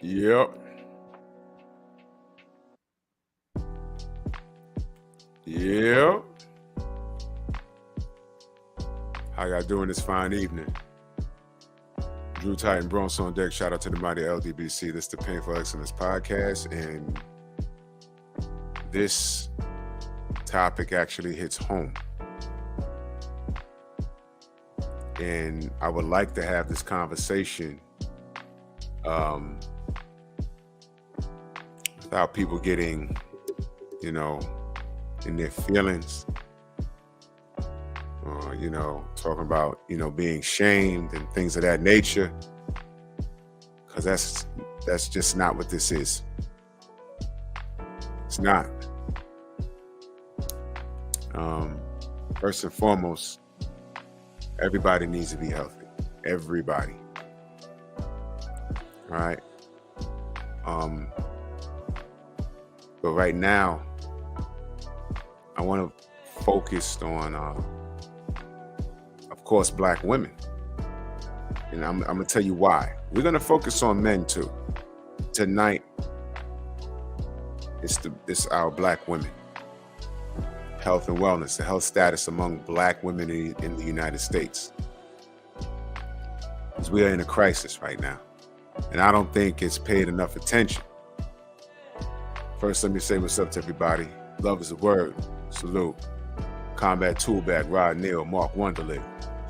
Yep. Yep. How y'all doing this fine evening? Drew Titan Bronx on deck. Shout out to the mighty LDBC. This is the Painful Excellence Podcast, and this topic actually hits home. And I would like to have this conversation without people getting, in their feelings, talking about, being shamed and things of that nature, because that's just not what this is. It's not. First and foremost, everybody needs to be healthy. Everybody. All right. But right now, I want to focus on, of course, Black women. And I'm going to tell you why. We're going to focus on men too. Tonight, it's our Black women. Health and wellness, the health status among Black women in the United States. Because we are in a crisis right now. And I don't think it's paid enough attention. First, let me say what's up to everybody. Love is a word. Salute. Combat Tool Bag, Rod Neal, Mark Wonderlick.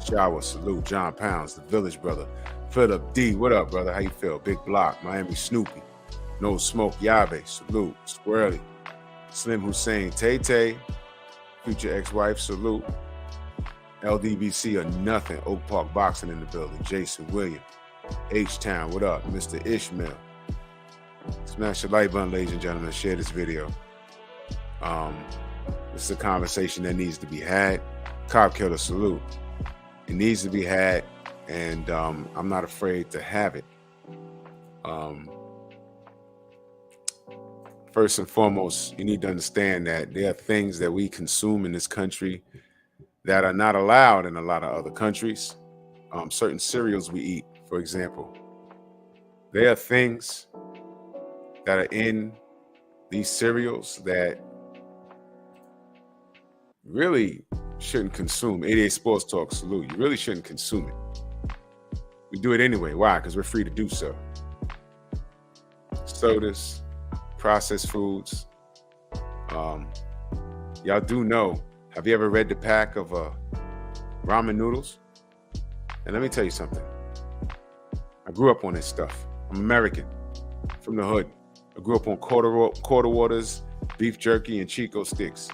Shower, salute. John Pounds, the Village Brother. Philip D, what up, brother? How you feel? Big Block, Miami Snoopy. No Smoke, Yabe, salute. Squirrely. Slim Hussein, Tay-Tay. Future ex-wife, salute. LDBC or nothing. Oak Park Boxing in the building. Jason William. H-Town, what up? Mr. Ishmael. Smash the like button, ladies and gentlemen. Share this video. This is a conversation that needs to be had. Cop Killer, salute. It needs to be had, and I'm not afraid to have it. First and foremost, you need to understand that there are things that we consume in this country that are not allowed in a lot of other countries. Certain cereals we eat, for example. There are things that are in these cereals that really shouldn't consume. 88 Sports Talk, salute. You really shouldn't consume it. We do it anyway. Why? Because we're free to do so. Sodas, processed foods. Y'all do know, have you ever read the pack of ramen noodles? And let me tell you something. I grew up on this stuff. I'm American, from the hood. I grew up on quarter waters, beef jerky, and Chico sticks.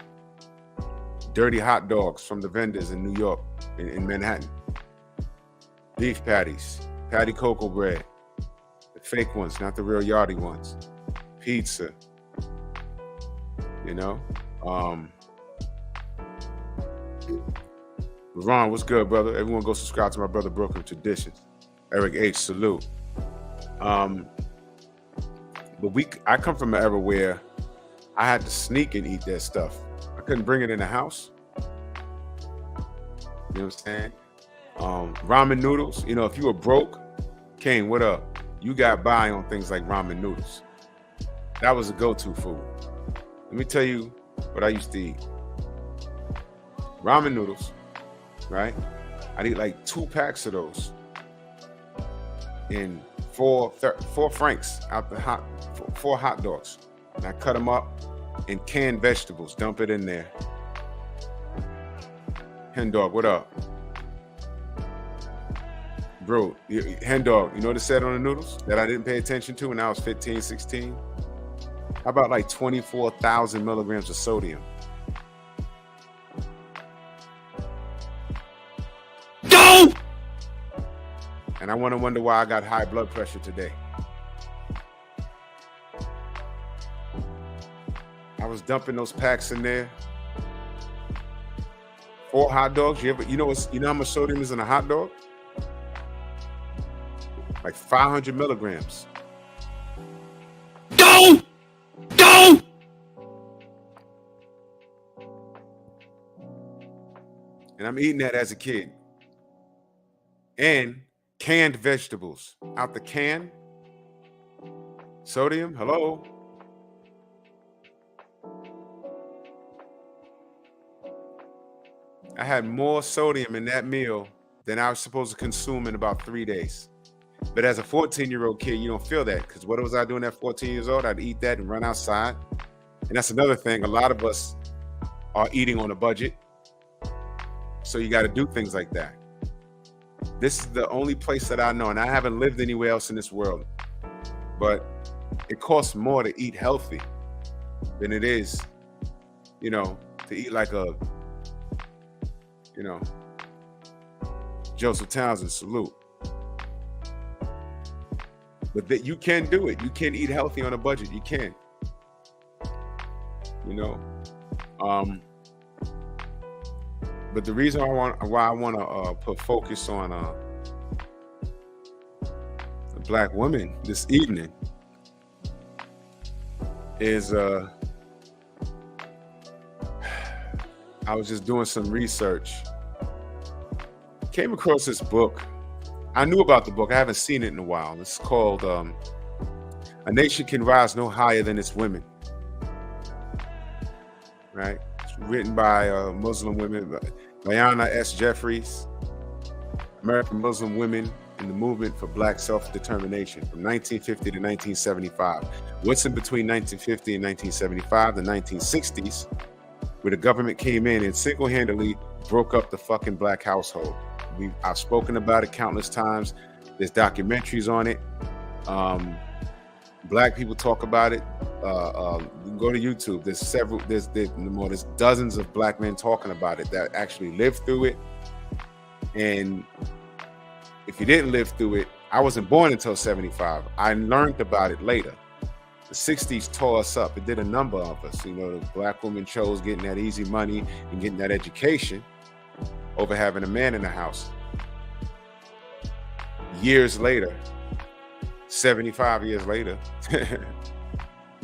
Dirty hot dogs from the vendors in New York, in Manhattan. Beef patties, patty cocoa bread, the fake ones, not the real yardie ones. Pizza, Ron, what's good, brother? Everyone go subscribe to my brother Brooklyn Traditions. Eric H, salute. But I come from an era where I had to sneak and eat that stuff. I couldn't bring it in the house. You know what I'm saying? Ramen noodles. You know, if you were broke, Kane, what up? You got by on things like ramen noodles. That was a go-to food. Let me tell you what I used to eat. Ramen noodles, right? I'd eat like 2 packs of those in 4 francs out the four hot dogs. And I cut them up in canned vegetables, dump it in there. Hen dog, what up? Bro, hen dog, you know what it said on the noodles that I didn't pay attention to when I was 15, 16? How about like 24,000 milligrams of sodium? Go! And I want to wonder why I got high blood pressure today. I was dumping those packs in there. 4 hot dogs. You know how much sodium is in a hot dog? Like 500 milligrams. Go! Go! And I'm eating that as a kid. And canned vegetables. Out the can. Sodium, hello? I had more sodium in that meal than I was supposed to consume in about 3 days. But as a 14-year-old kid, you don't feel that, because what was I doing at 14 years old? I'd eat that and run outside. And that's another thing. A lot of us are eating on a budget. So you got to do things like that. This is the only place that I know, and I haven't lived anywhere else in this world, but it costs more to eat healthy than it is, to eat like a, Joseph Townsend, salute. But that you can do it. You can eat healthy on a budget. You can. But the reason why I want to put focus on the Black woman this evening is I was just doing some research. Came across this book. I knew about the book. I haven't seen it in a while. It's called A Nation Can Rise No Higher Than Its Women. Right? It's written by Muslim women, Diana S. Jeffries, American Muslim Women in the Movement for Black Self-Determination from 1950 to 1975. What's in between 1950 and 1975? The 1960s, where the government came in and single-handedly broke up the fucking Black household. I've spoken about it countless times. There's documentaries on it. Black people talk about it. You can go to YouTube. There's dozens of Black men talking about it that actually lived through it. And if you didn't live through it, I wasn't born until 75. I learned about it later. The 60s tore us up. It did a number of us. The Black woman chose getting that easy money and getting that education over having a man in the house. Years later, 75 years later,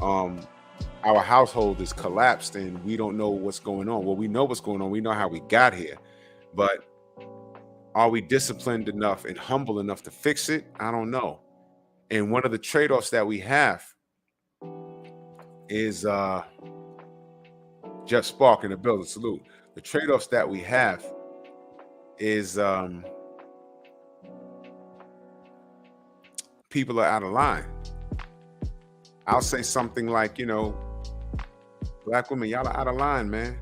our household is collapsed and we don't know what's going on. Well, we know what's going on. We know how we got here. But are we disciplined enough and humble enough to fix it? I don't know. And one of the trade-offs that we have is Jeff Spark in the building, salute. The trade-offs that we have is people are out of line. I'll say something like, Black women, y'all are out of line, man.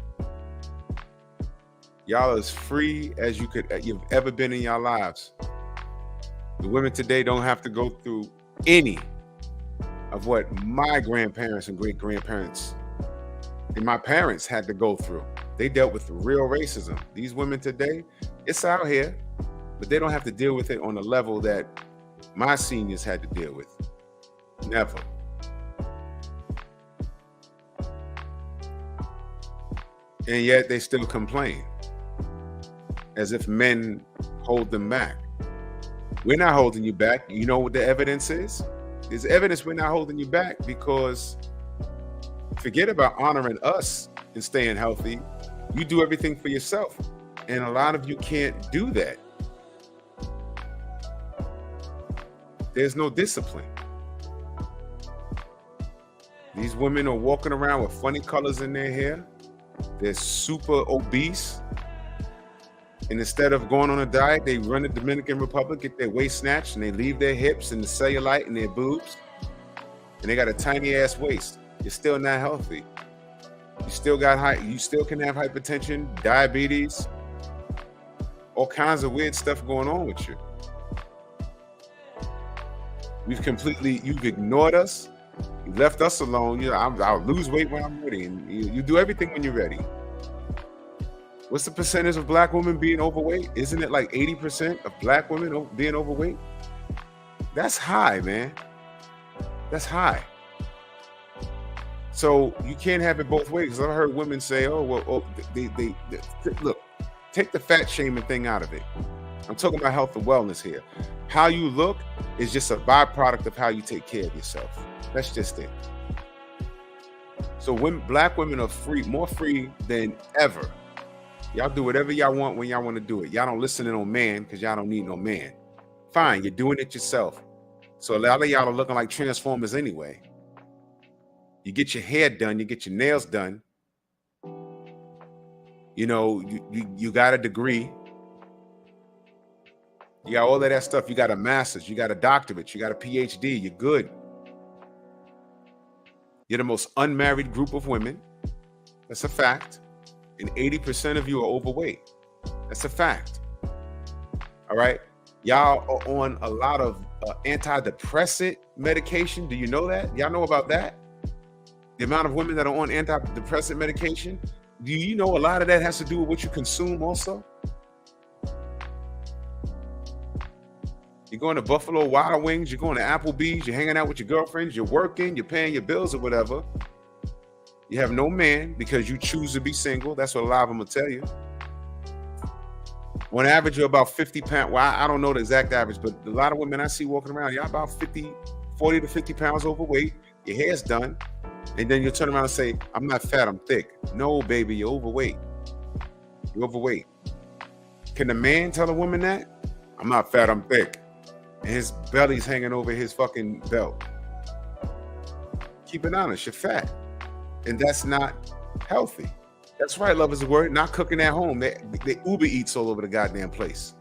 Y'all are as free as you've ever been in your lives. The women today don't have to go through any of what my grandparents and great-grandparents and my parents had to go through. They dealt with real racism. These women today, it's out here, but they don't have to deal with it on the level that my seniors had to deal with. Never. And yet they still complain as if men hold them back. We're not holding you back. You know what the evidence is? There's evidence we're not holding you back, because forget about honoring us and staying healthy. You do everything for yourself. And a lot of you can't do that. There's no discipline. These women are walking around with funny colors in their hair. They're super obese. And instead of going on a diet, they run the Dominican Republic, get their waist snatched, and they leave their hips and the cellulite in their boobs. And they got a tiny ass waist. You're still not healthy. You still can have hypertension, diabetes, all kinds of weird stuff going on with you. You've ignored us. You left us alone. I'll lose weight when I'm ready. And you do everything when you're ready. What's the percentage of black women being overweight? Isn't it like 80% of black women being overweight? That's high, man. That's high. So you can't have it both ways. I've heard women say, "Oh, well, they look, take the fat shaming thing out of it." I'm talking about health and wellness here. How you look is just a byproduct of how you take care of yourself. That's just it. So black women are more free than ever. Y'all do whatever y'all want when y'all want to do it. Y'all don't listen to no man because y'all don't need no man. Fine, you're doing it yourself. So a lot of y'all are looking like Transformers anyway. You get your hair done, you get your nails done. You know, you got a degree. You got all of that stuff. You got a master's, you got a doctorate, you got a PhD, you're good. You're the most unmarried group of women. That's a fact. And 80% of you are overweight. That's a fact. All right. Y'all are on a lot of antidepressant medication. Do you know that? Y'all know about that? The amount of women that are on antidepressant medication. Do you know a lot of that has to do with what you consume also? You're going to Buffalo Wild Wings, you're going to Applebee's, you're hanging out with your girlfriends, you're working, you're paying your bills or whatever. You have no man because you choose to be single. That's what a lot of them will tell you. On average, you're about 50 pounds. Well, I don't know the exact average, but a lot of women I see walking around, y'all about 40 to 50 pounds overweight. Your hair's done. And then you turn around and say, I'm not fat, I'm thick. No, baby, you're overweight. You're overweight. Can a man tell a woman that? I'm not fat, I'm thick. And his belly's hanging over his fucking belt. Keep it honest, you're fat. And that's not healthy. That's right, love is a word. Not cooking at home. They Uber Eats all over the goddamn place.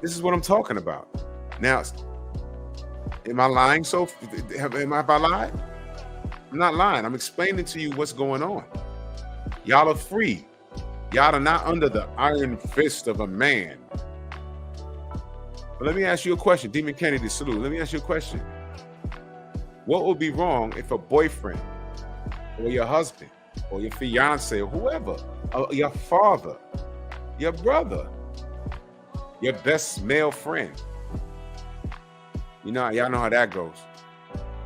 This is what I'm talking about. Now, am I lying? Am I lying? I'm not lying. I'm explaining to you what's going on. Y'all are free. Y'all are not under the iron fist of a man. But let me ask you a question. Demon Kennedy, salute. Let me ask you a question. What would be wrong if a boyfriend or your husband or your fiance or whoever, or your father, your brother, your best male friend, y'all know how that goes.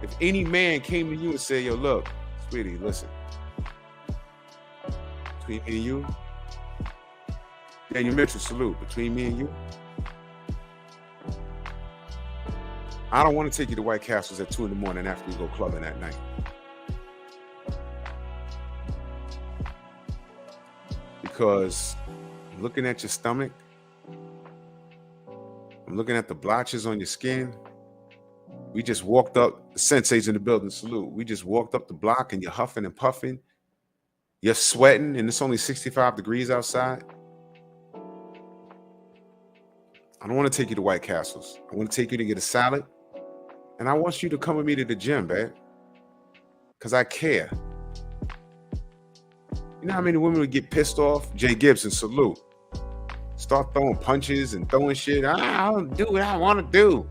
If any man came to you and said, yo, look, sweetie, listen, between me and you, Daniel Mitchell, salute, between me and you, I don't want to take you to White Castles at 2 a.m. after we go clubbing at night. Because I'm looking at your stomach. I'm looking at the blotches on your skin. We just walked up, the sensei's in the building, salute. We just walked up the block and you're huffing and puffing. You're sweating and it's only 65 degrees outside. I don't want to take you to White Castles. I want to take you to get a salad. And I want you to come with me to the gym, babe. Because I care. You know how many women would get pissed off? Jay Gibson, salute. Start throwing punches and throwing shit. I don't do what I want to do.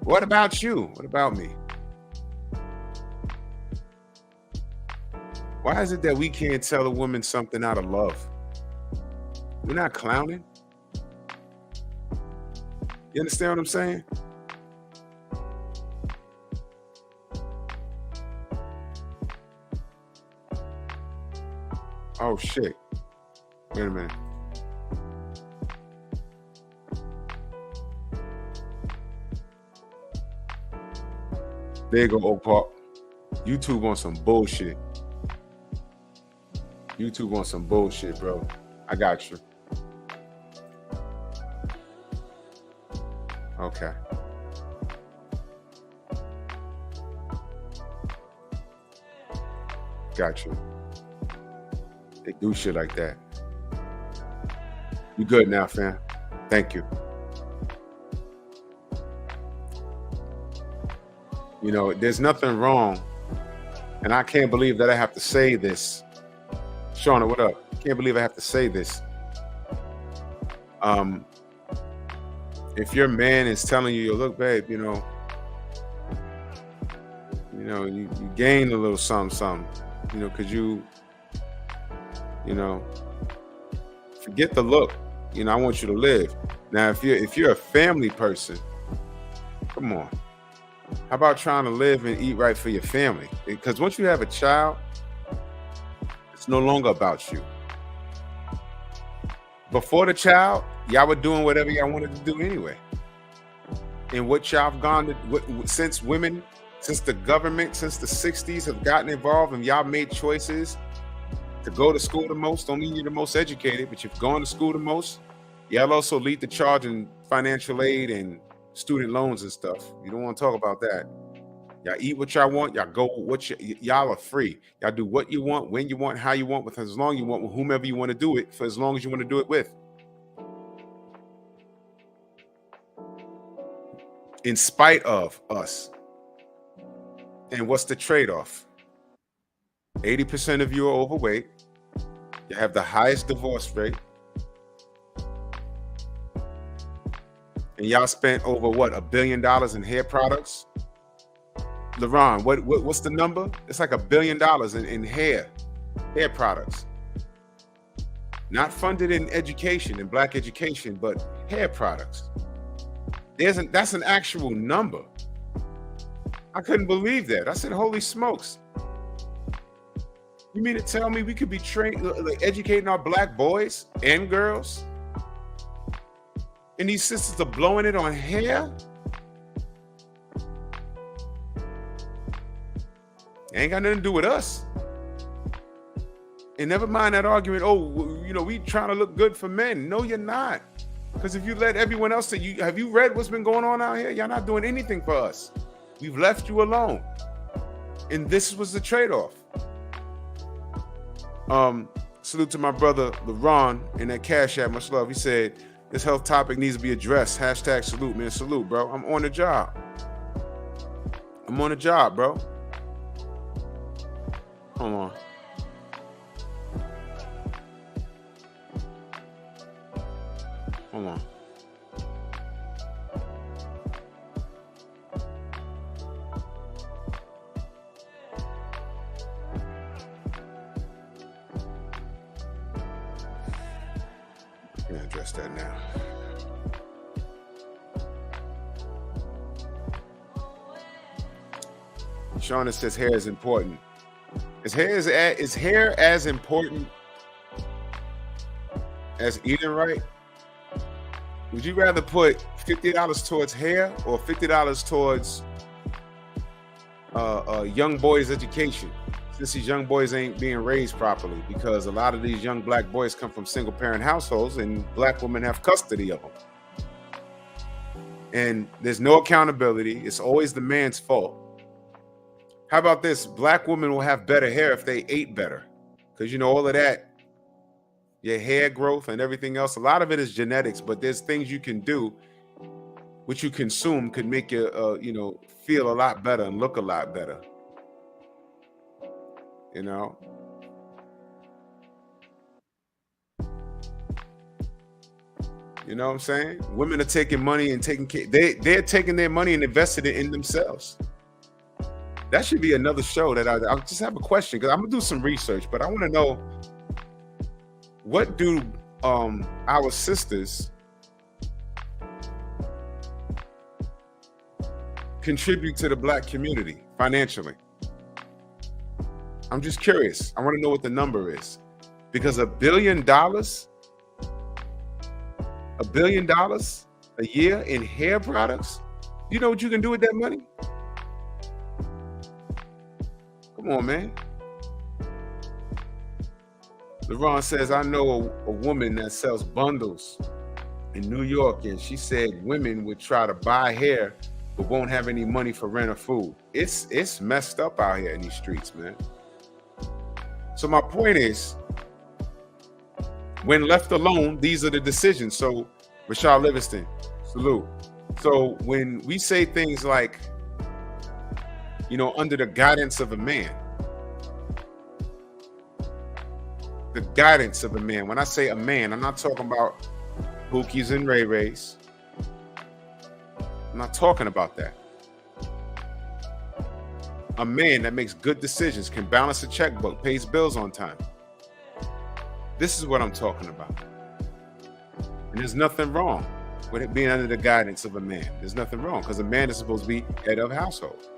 What about you? What about me? Why is it that we can't tell a woman something out of love? We're not clowning. You understand what I'm saying? Oh, shit. Wait a minute. There you go, Oak Park. YouTube on some bullshit. YouTube on some bullshit, bro. I got you. Okay. Got you. They do shit like that. You good now, fam? Thank you. You know, there's nothing wrong, and I can't believe that I have to say this. Shauna, what up? Can't believe I have to say this. If your man is telling you, "Yo, look, babe, you gained a little something, because you forget the look. I want you to live." Now, if you're a family person, come on. How about trying to live and eat right for your family? Because once you have a child, it's no longer about you. Before the child, y'all were doing whatever y'all wanted to do anyway. And what y'all have gone to, since the government, since the 60s have gotten involved and y'all made choices to go to school the most, don't mean you're the most educated, but you've gone to school the most. Y'all also lead the charge in financial aid and student loans and stuff. You don't want to talk about that. Y'all eat what y'all want. Y'all go y'all are free. Y'all do what you want, when you want, how you want, with as long you want, with whomever you want to do it, for as long as you want to do it with. In spite of us. And what's the trade-off? 80% of you are overweight. You have the highest divorce rate. And y'all spent over $1 billion in hair products. LaRon, what's the number? It's like $1 billion in hair products. Not funded in education, in Black education, but hair products. That's an actual number. I couldn't believe that. I said, holy smokes. You mean to tell me we could be educating our Black boys and girls? And these sisters are blowing it on hair? Ain't got nothing to do with us. And never mind that argument, we trying to look good for men. No, you're not. Because if you let everyone else say, have you read what's been going on out here? Y'all not doing anything for us. We've left you alone. And this was the trade-off. Salute to my brother, LaRon, in that Cash App, much love. He said, this health topic needs to be addressed. Hashtag salute, man. Salute, bro. I'm on the job. Bro. Hold on. Hold on. I'm gonna address that now. Shauna says hair is important. Is hair as important as eating right? Would you rather put $50 towards hair or $50 towards a young boy's education, since these young boys ain't being raised properly? Because a lot of these young Black boys come from single parent households and Black women have custody of them. And there's no accountability. It's always the man's fault. How about this? Black women will have better hair if they ate better. Because all of that, your hair growth and everything else, a lot of it is genetics, but there's things you can do, which you consume, could make you, feel a lot better and look a lot better. You know what I'm saying? Women are taking money and taking care. They're taking their money and investing it in themselves. That should be another show that I'll just have a question, because I'm gonna do some research, but I want to know, what do our sisters contribute to the Black community financially? I'm just curious. I want to know what the number is, because $1 billion a year in hair products. You know what you can do with that money? Come on, man. LeBron says, I know a woman that sells bundles in New York, and she said women would try to buy hair but won't have any money for rent or food. It's messed up out here in these streets, man. So my point is, when left alone, these are the decisions. So Rashad Livingston, salute. So when we say things like, under the guidance of a man, the guidance of a man. When I say a man, I'm not talking about Pookies and Ray Rays. I'm not talking about that. A man that makes good decisions, can balance a checkbook, pays bills on time. This is what I'm talking about. And there's nothing wrong with it being under the guidance of a man. There's nothing wrong, because a man is supposed to be head of household.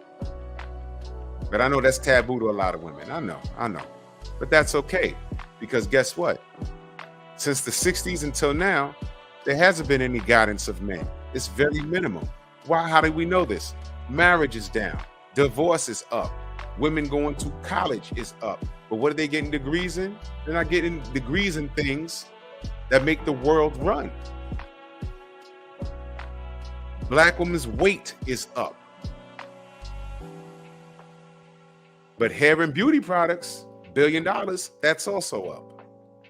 But I know that's taboo to a lot of women. I know. But that's okay, because guess what? Since the 60s until now, there hasn't been any guidance of men. It's very minimal. Why? How do we know this? Marriage is down. Divorce is up. Women going to college is up. But what are they getting degrees in? They're not getting degrees in things that make the world run. Black women's weight is up. But hair and beauty products, $1 billion, that's also up.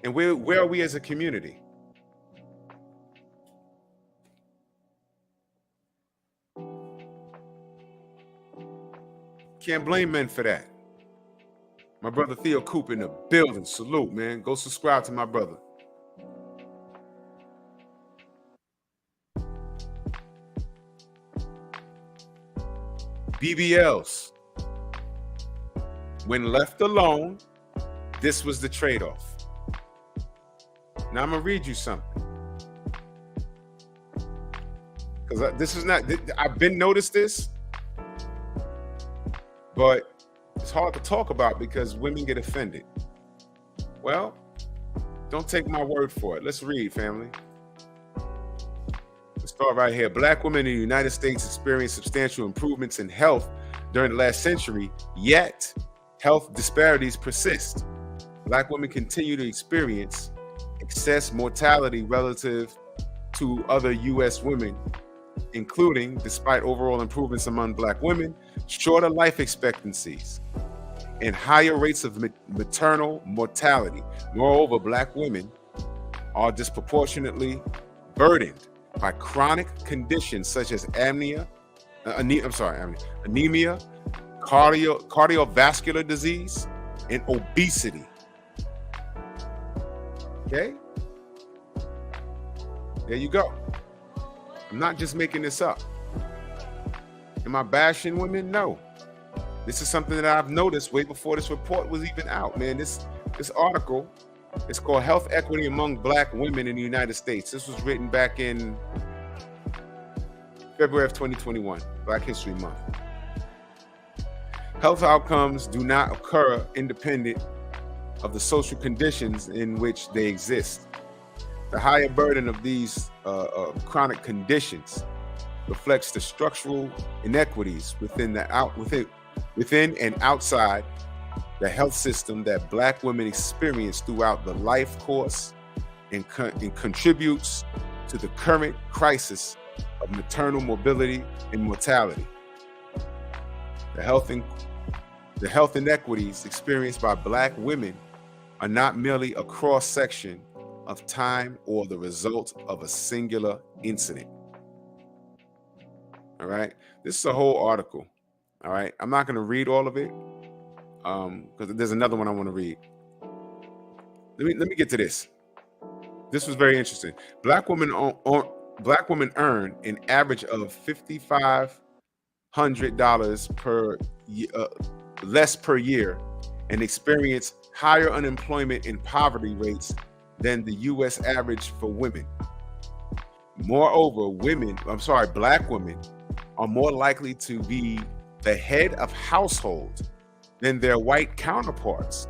And where are we as a community? Can't blame men for that. My brother Theo Coop in the building. Salute, man. Go subscribe to my brother. BBLs. When left alone, this was the trade-off. Now I'm gonna read you something, because this is not. I've been noticed this, but it's hard to talk about because women get offended. Well, don't take my word for it. Let's read, family. Let's start right here. Black women in the United States experienced substantial improvements in health during the last century, yet health disparities persist. Black women continue to experience excess mortality relative to other U.S. women, including, despite overall improvements among Black women, shorter life expectancies and higher rates of maternal mortality. Moreover, Black women are disproportionately burdened by chronic conditions such as anemia, cardiovascular disease, and obesity. Okay? There you go. I'm not just making this up. Am I bashing women? No. This is something that I've noticed way before this report was even out, man. This article is called Health Equity Among Black Women in the United States. This was written back in February of 2021, Black History Month. Health outcomes do not occur independent of the social conditions in which they exist. The higher burden of these chronic conditions reflects the structural inequities within and outside the health system that Black women experience throughout the life course, and contributes to the current crisis of maternal morbidity and mortality. The health inequities experienced by Black women are not merely a cross-section of time or the result of a singular incident. All right, this is a whole article. All right, I'm not going to read all of it because there's another one I want to read. Let me get to this. This was very interesting. Black women earn an average of $5,500 per less per year, and experience higher unemployment and poverty rates than the U.S. average for women. Moreover, Black women are more likely to be the head of household than their white counterparts,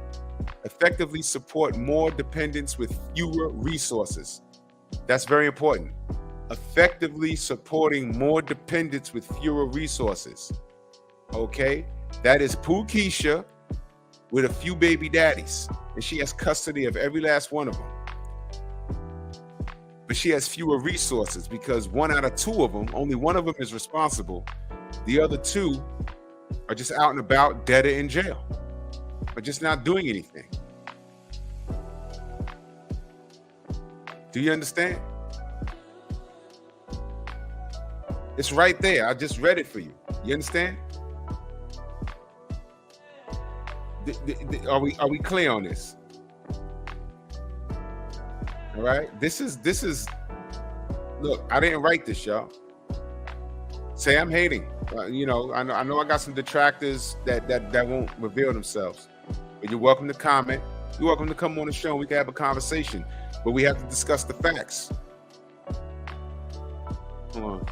effectively support more dependents with fewer resources. That's very important. Effectively supporting more dependents with fewer resources. Okay? That is Pooh Keisha with a few baby daddies, and she has custody of every last one of them. But she has fewer resources because 1 out of 2 of them, only 1 of them is responsible. The other 2 are just out and about, dead or in jail, but just not doing anything. Do you understand? It's right there. I just read it for you. You understand? Are we clear on this? All right. This is. Look, I didn't write this, y'all. Say I'm hating. I know I got some detractors that won't reveal themselves. But you're welcome to comment. You're welcome to come on the show and we can have a conversation. But we have to discuss the facts. Hold on.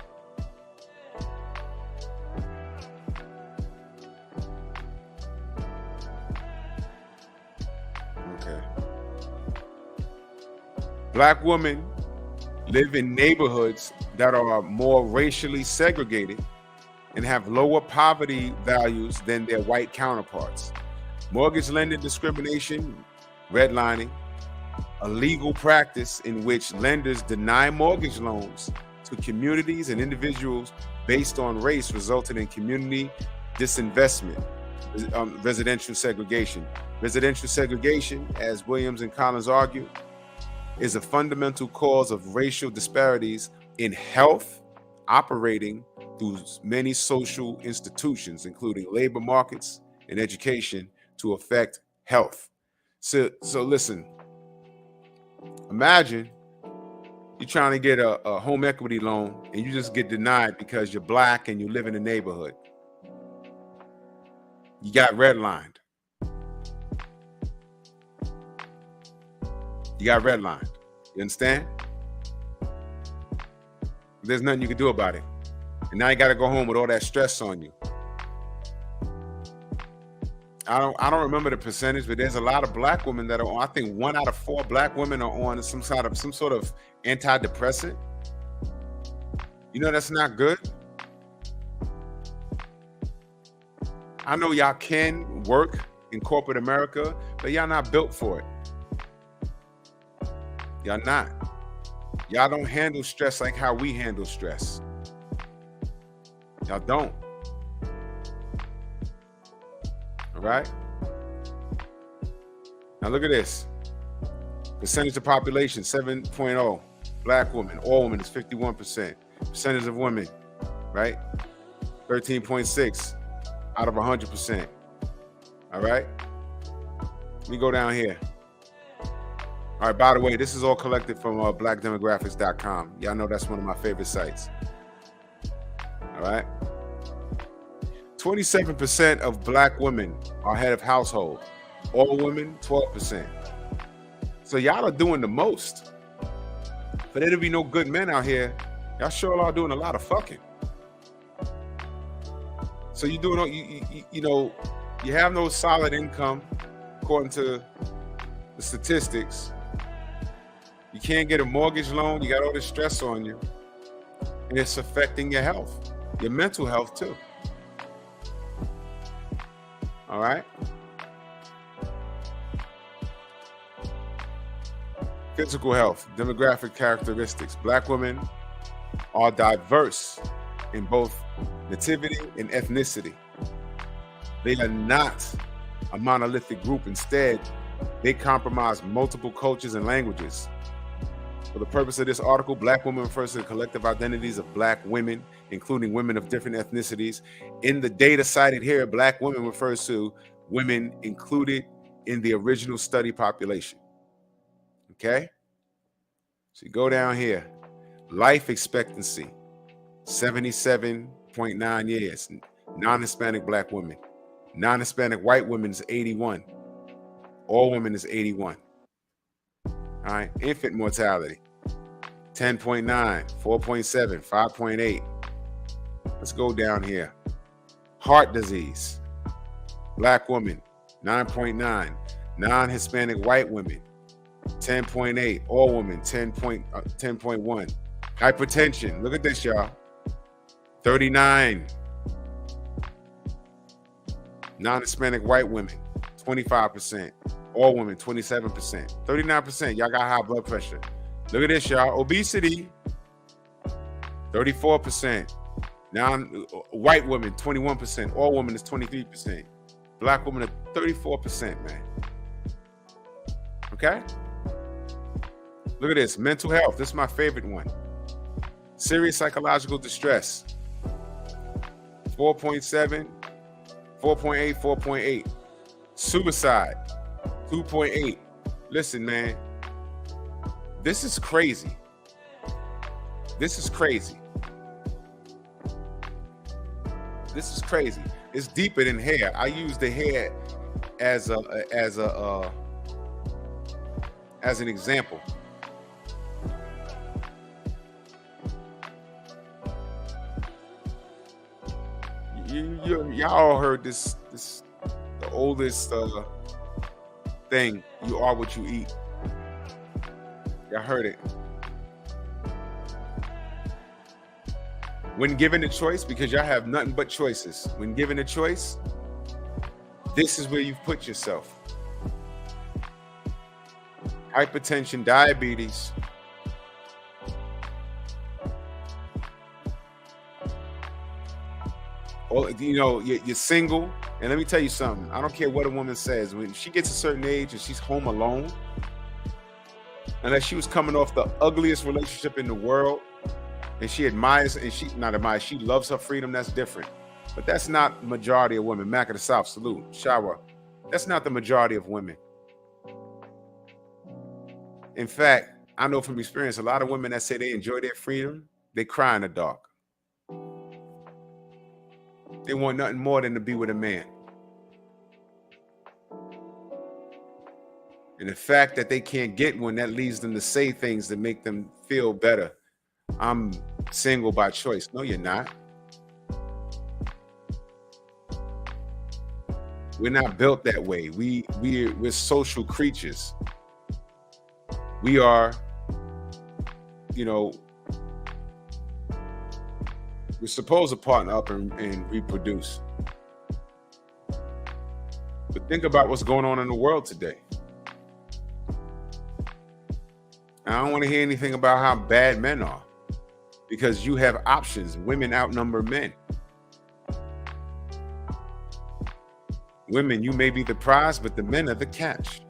Okay. Black women live in neighborhoods that are more racially segregated and have lower poverty values than their white counterparts. Mortgage lending discrimination, redlining, a legal practice in which lenders deny mortgage loans to communities and individuals based on race, resulting in community disinvestment. Residential segregation. Residential segregation, as Williams and Collins argue, is a fundamental cause of racial disparities in health, operating through many social institutions, including labor markets and education, to affect health. So listen, imagine you're trying to get a home equity loan and you just get denied because you're black and you live in the neighborhood. You got redlined. You got redlined. You understand? There's nothing you can do about it. And now you got to go home with all that stress on you. I don't remember the percentage, but there's a lot of black women that are on. I think 1 out of 4 black women are on some sort of antidepressant. You know that's not good. I know y'all can work in corporate America, but y'all not built for it. Y'all not. Y'all don't handle stress like how we handle stress. Y'all don't. All right? Now look at this. Percentage of population, 7.0. Black women, all women is 51%. Percentage of women, right? 13.6 out of 100%. All right? Let me go down here. All right, by the way, this is all collected from blackdemographics.com. Y'all know that's one of my favorite sites. All right? 27% of black women are head of household. All women, 12%. So y'all are doing the most. For there to be no good men out here, y'all sure are doing a lot of fucking. So you you have no solid income according to the statistics. You can't get a mortgage loan. You got all this stress on you. And it's affecting your health, your mental health too. All right? Physical health, demographic characteristics. Black women are diverse in both nativity and ethnicity. They are not a monolithic group. Instead, they comprise multiple cultures and languages. For the purpose of this article, black women refers to the collective identities of black women, including women of different ethnicities. In the data cited here, black women refers to women included in the original study population. Okay? So you go down here. Life expectancy, 77.9 years. Non-Hispanic black women. Non-Hispanic white women is 81. All women is 81. All right, infant mortality, 10.9, 4.7, 5.8. Let's go down here. Heart disease, black woman, 9.9. Non-Hispanic white women, 10.8. All women, 10.1. Hypertension, look at this, y'all, 39. Non-Hispanic white women, 25%. All women, 27%. 39%, y'all got high blood pressure. Look at this, y'all. Obesity, 34%. Now, white women, 21%. All women is 23%. Black women are 34%, man. Okay? Look at this. Mental health. This is my favorite one. Serious psychological distress. 4.7, 4.8, 4.8. Suicide, 2.8. Listen, man. This is crazy. This is crazy. This is crazy. It's deeper than hair. I use the hair as an example. Y'all all heard this the oldest thing, you are what you eat. Y'all heard it. When given a choice, because y'all have nothing but choices, when given a choice, this is where you've put yourself. Hypertension, diabetes, or, you know, you're single. And let me tell you something. I don't care what a woman says. When she gets a certain age and she's home alone, unless she was coming off the ugliest relationship in the world, and she admires, and she loves her freedom, that's different. But that's not the majority of women. Mac of the South, salute. Shower. That's not the majority of women. In fact, I know from experience, a lot of women that say they enjoy their freedom, they cry in the dark. They want nothing more than to be with a man. And the fact that they can't get one, that leads them to say things that make them feel better. I'm single by choice. No, you're not. We're not built that way. We're social creatures. We are, you know, we're supposed to partner up and reproduce. But think about what's going on in the world today. I don't want to hear anything about how bad men are, because you have options. Women outnumber men. Women, you may be the prize, but the men are the catch.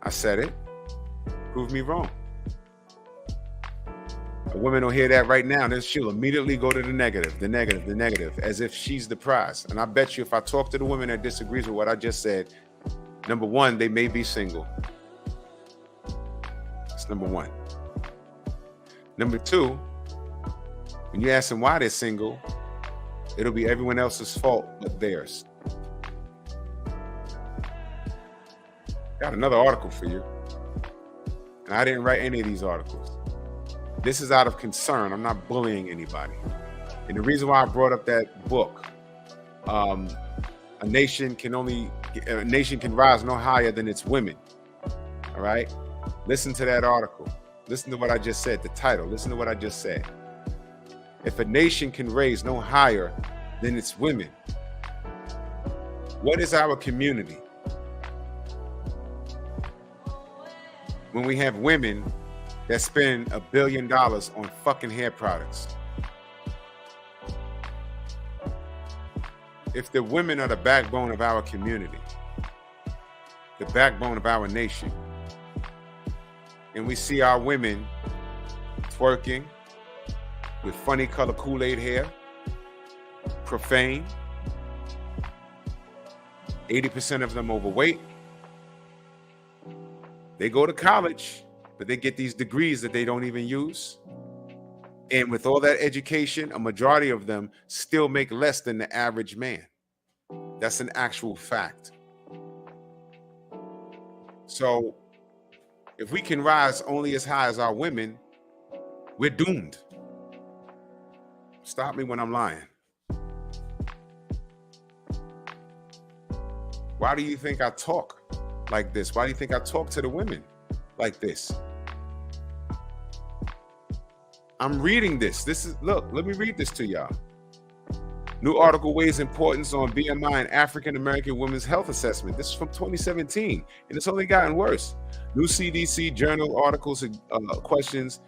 I said it. Prove me wrong. A woman will hear that right now, and then she'll immediately go to the negative, as if she's the prize. And I bet you if I talk to the woman that disagrees with what I just said, number one, they may be single. That's number one. Number two, when you ask them why they're single, it'll be everyone else's fault but theirs. Got another article for you. And I didn't write any of these articles. This is out of concern. I'm not bullying anybody. And the reason why I brought up that book, a nation can rise no higher than its women. All right? Listen to that article. Listen to what I just said, the title. Listen to what I just said. If a nation can raise no higher than its women, what is our community? When we have women that spend $1 billion on fucking hair products. If the women are the backbone of our community, the backbone of our nation, and we see our women twerking with funny color Kool-Aid hair, profane, 80% of them overweight, they go to college, but they get these degrees that they don't even use. And with all that education, a majority of them still make less than the average man. That's an actual fact. So if we can rise only as high as our women, we're doomed. Stop me when I'm lying. Why do you think I talk like this? Why do you think I talk to the women like this? I'm reading this. Look, let me read this to y'all. New article weighs importance on BMI and African American women's health assessment. This is from 2017, and it's only gotten worse. New CDC journal articles questions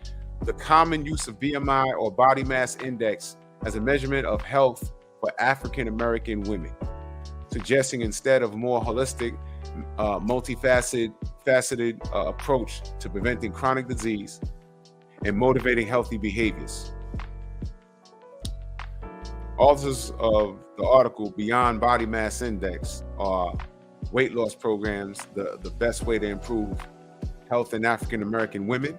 the common use of BMI or body mass index as a measurement of health for African American women, suggesting instead of a more holistic, multifaceted approach to preventing chronic disease and motivating healthy behaviors. Authors of the article, Beyond Body Mass Index, are weight loss programs, the best way to improve health in African American women.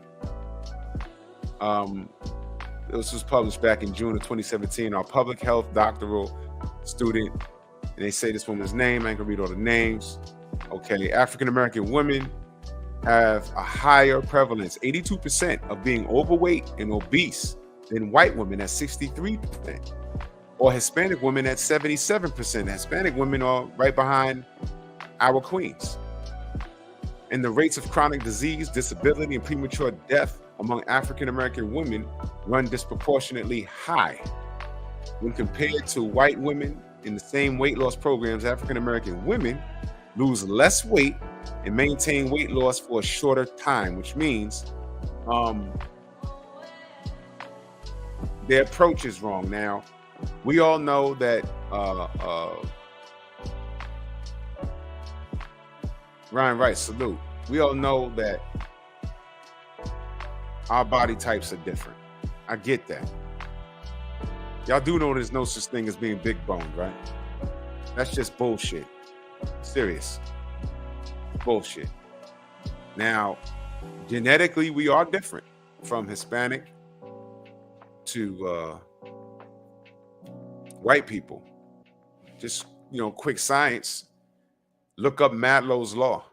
This was published back in June of 2017. Our public health doctoral student, and they say this woman's name. I ain't gonna read all the names. Okay, African American women have a higher prevalence, 82%, of being overweight and obese than white women at 63%, or Hispanic women at 77%. Hispanic women are right behind our queens. And the rates of chronic disease, disability, and premature death among African American women run disproportionately high. When compared to white women in the same weight loss programs, African American women lose less weight and maintain weight loss for a shorter time, which means their approach is wrong. Now, we all know that Ryan Wright, salute. We all know that our body types are different. I get that. Y'all do know there's no such thing as being big boned, right? That's just bullshit. Serious. Bullshit. Now, genetically, we are different from Hispanic to white people. Just, quick science. Look up Maslow's law.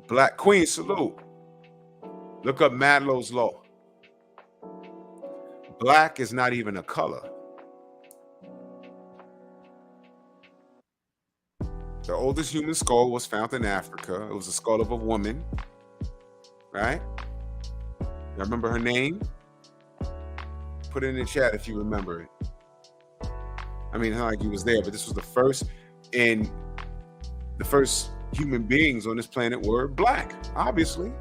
Black Queen, salute. Look up Maslow's law. Black is not even a color. The oldest human skull was found in Africa. It was the skull of a woman, right? You remember her name? Put it in the chat if you remember it. I mean, not like you was there, but this was the first, and the first human beings on this planet were black, obviously.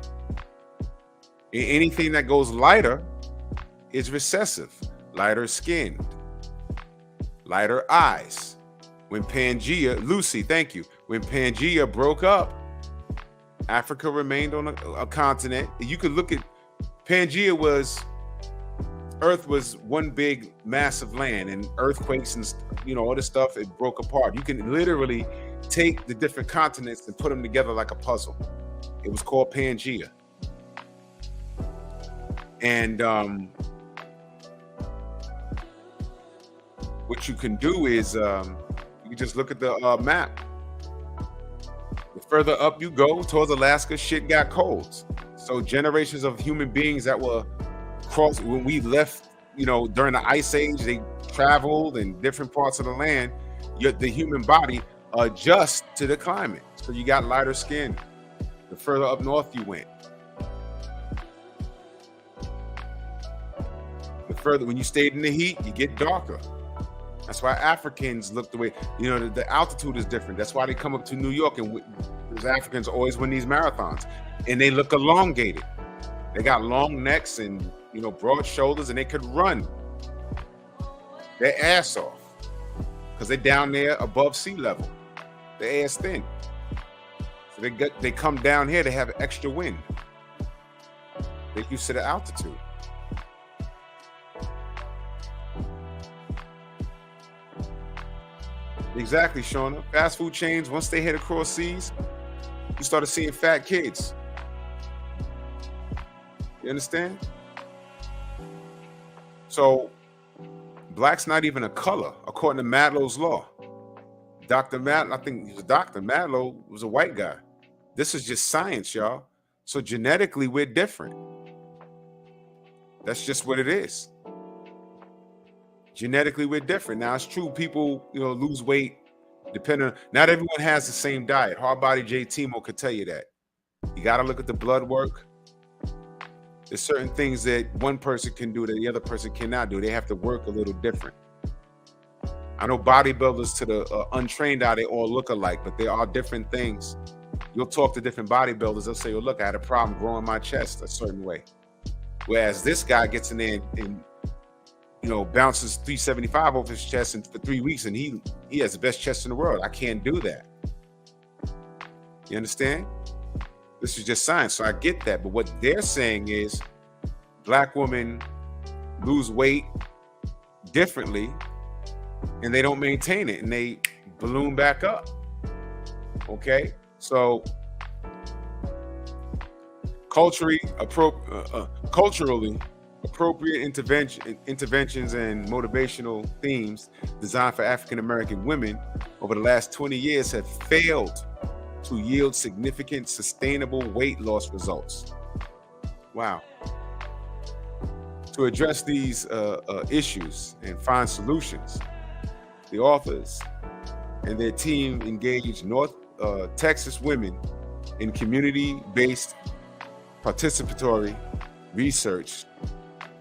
And anything that goes lighter is recessive. Lighter skinned, lighter eyes. When Pangea, Lucy, thank you. When Pangea broke up, Africa remained on a continent. You could look at Pangea Earth was one big massive land, and earthquakes and all this stuff, it broke apart. You can literally take the different continents and put them together like a puzzle. It was called Pangea. And what you can do is you can just look at the map. The further up you go towards Alaska, shit got cold. So generations of human beings that were when we left, during the Ice Age, they traveled in different parts of the land. The human body adjusts to the climate. So you got lighter skin the further up north you went. The further, when you stayed in the heat, you get darker. That's why Africans look the way, the altitude is different. That's why they come up to New York, and those Africans always win these marathons. And they look elongated. They got long necks and, broad shoulders, and they could run their ass off because they're down there above sea level. Their ass thin. So they come down here to have extra wind. They're used to the altitude. Exactly, Shauna. Fast food chains, once they hit across seas, you started seeing fat kids. You understand? So, black's not even a color, according to Maslow's law. Dr. Maslow, I think he's a doctor. Maslow was a white guy. This is just science, y'all. So genetically, we're different. That's just what it is. Genetically, we're different. Now, it's true, people, lose weight depending on, not everyone has the same diet. Hardbody J. Timo could tell you that. You got to look at the blood work. There's certain things that one person can do that the other person cannot do. They have to work a little different. I know bodybuilders to the untrained eye, they all look alike, but they are different things. You'll talk to different bodybuilders, they'll say, well, look, I had a problem growing my chest a certain way. Whereas this guy gets in there and bounces 375 off his chest for 3 weeks, and he has the best chest in the world. I can't do that. You understand? This is just science, so I get that. But what they're saying is Black women lose weight differently, and they don't maintain it, and they balloon back up. Okay? So culturally appropriate interventions and motivational themes designed for African American women over the last 20 years have failed to yield significant sustainable weight loss results. Wow. To address these issues and find solutions, the authors and their team engaged North Texas women in community-based participatory research,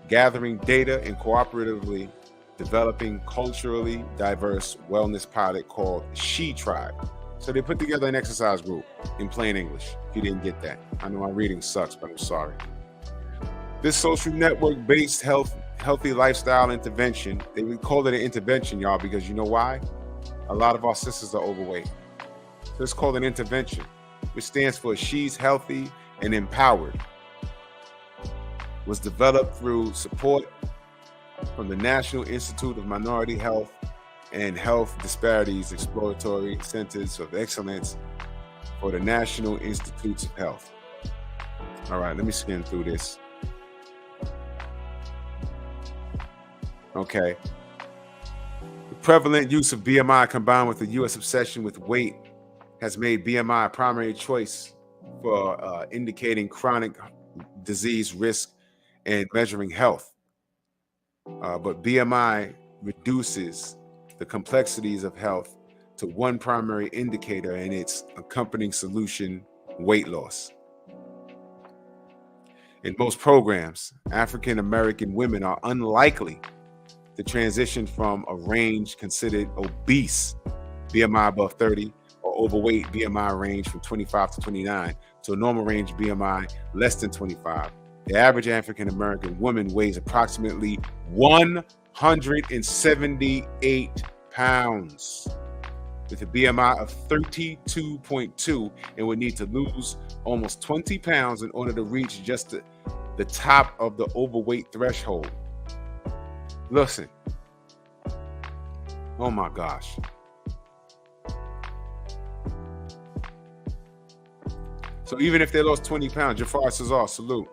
gathering data and cooperatively developing culturally diverse wellness pilot called She Tribe. So they put together an exercise group in plain English, if you didn't get that. I know my reading sucks, but I'm sorry. This social network-based healthy lifestyle intervention, they would call it an intervention, y'all, because you know why? A lot of our sisters are overweight. So it's called an intervention, which stands for She's Healthy and Empowered. Was developed through support from the National Institute of Minority Health and Health Disparities Exploratory Centers of Excellence for the National Institutes of Health. All right, let me skim through this. Okay. The prevalent use of BMI combined with the U.S. obsession with weight has made BMI a primary choice for indicating chronic disease risk and measuring health. But BMI reduces the complexities of health to one primary indicator and its accompanying solution, weight loss. In most programs, African American women are unlikely to transition from a range considered obese, BMI above 30, or overweight, BMI range from 25 to 29, to a normal range BMI less than 25. The average African American woman weighs approximately 178 pounds with a BMI of 32.2 and would need to lose almost 20 pounds in order to reach just the top of the overweight threshold. Listen. Oh my gosh. So even if they lost 20 pounds, Jafar Cesar, salute.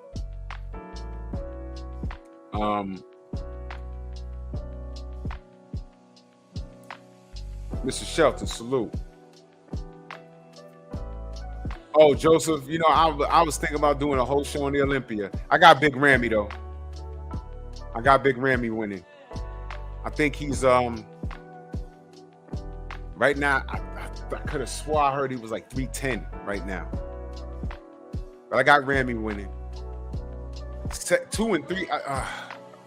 Mr. Shelton, salute. Oh, Joseph, I was thinking about doing a whole show on the Olympia. I got Big Ramy though. I got Big Ramy winning. I think he's right now. I could have swore I heard he was like 310 right now, but I got Ramy winning. 2 and 3.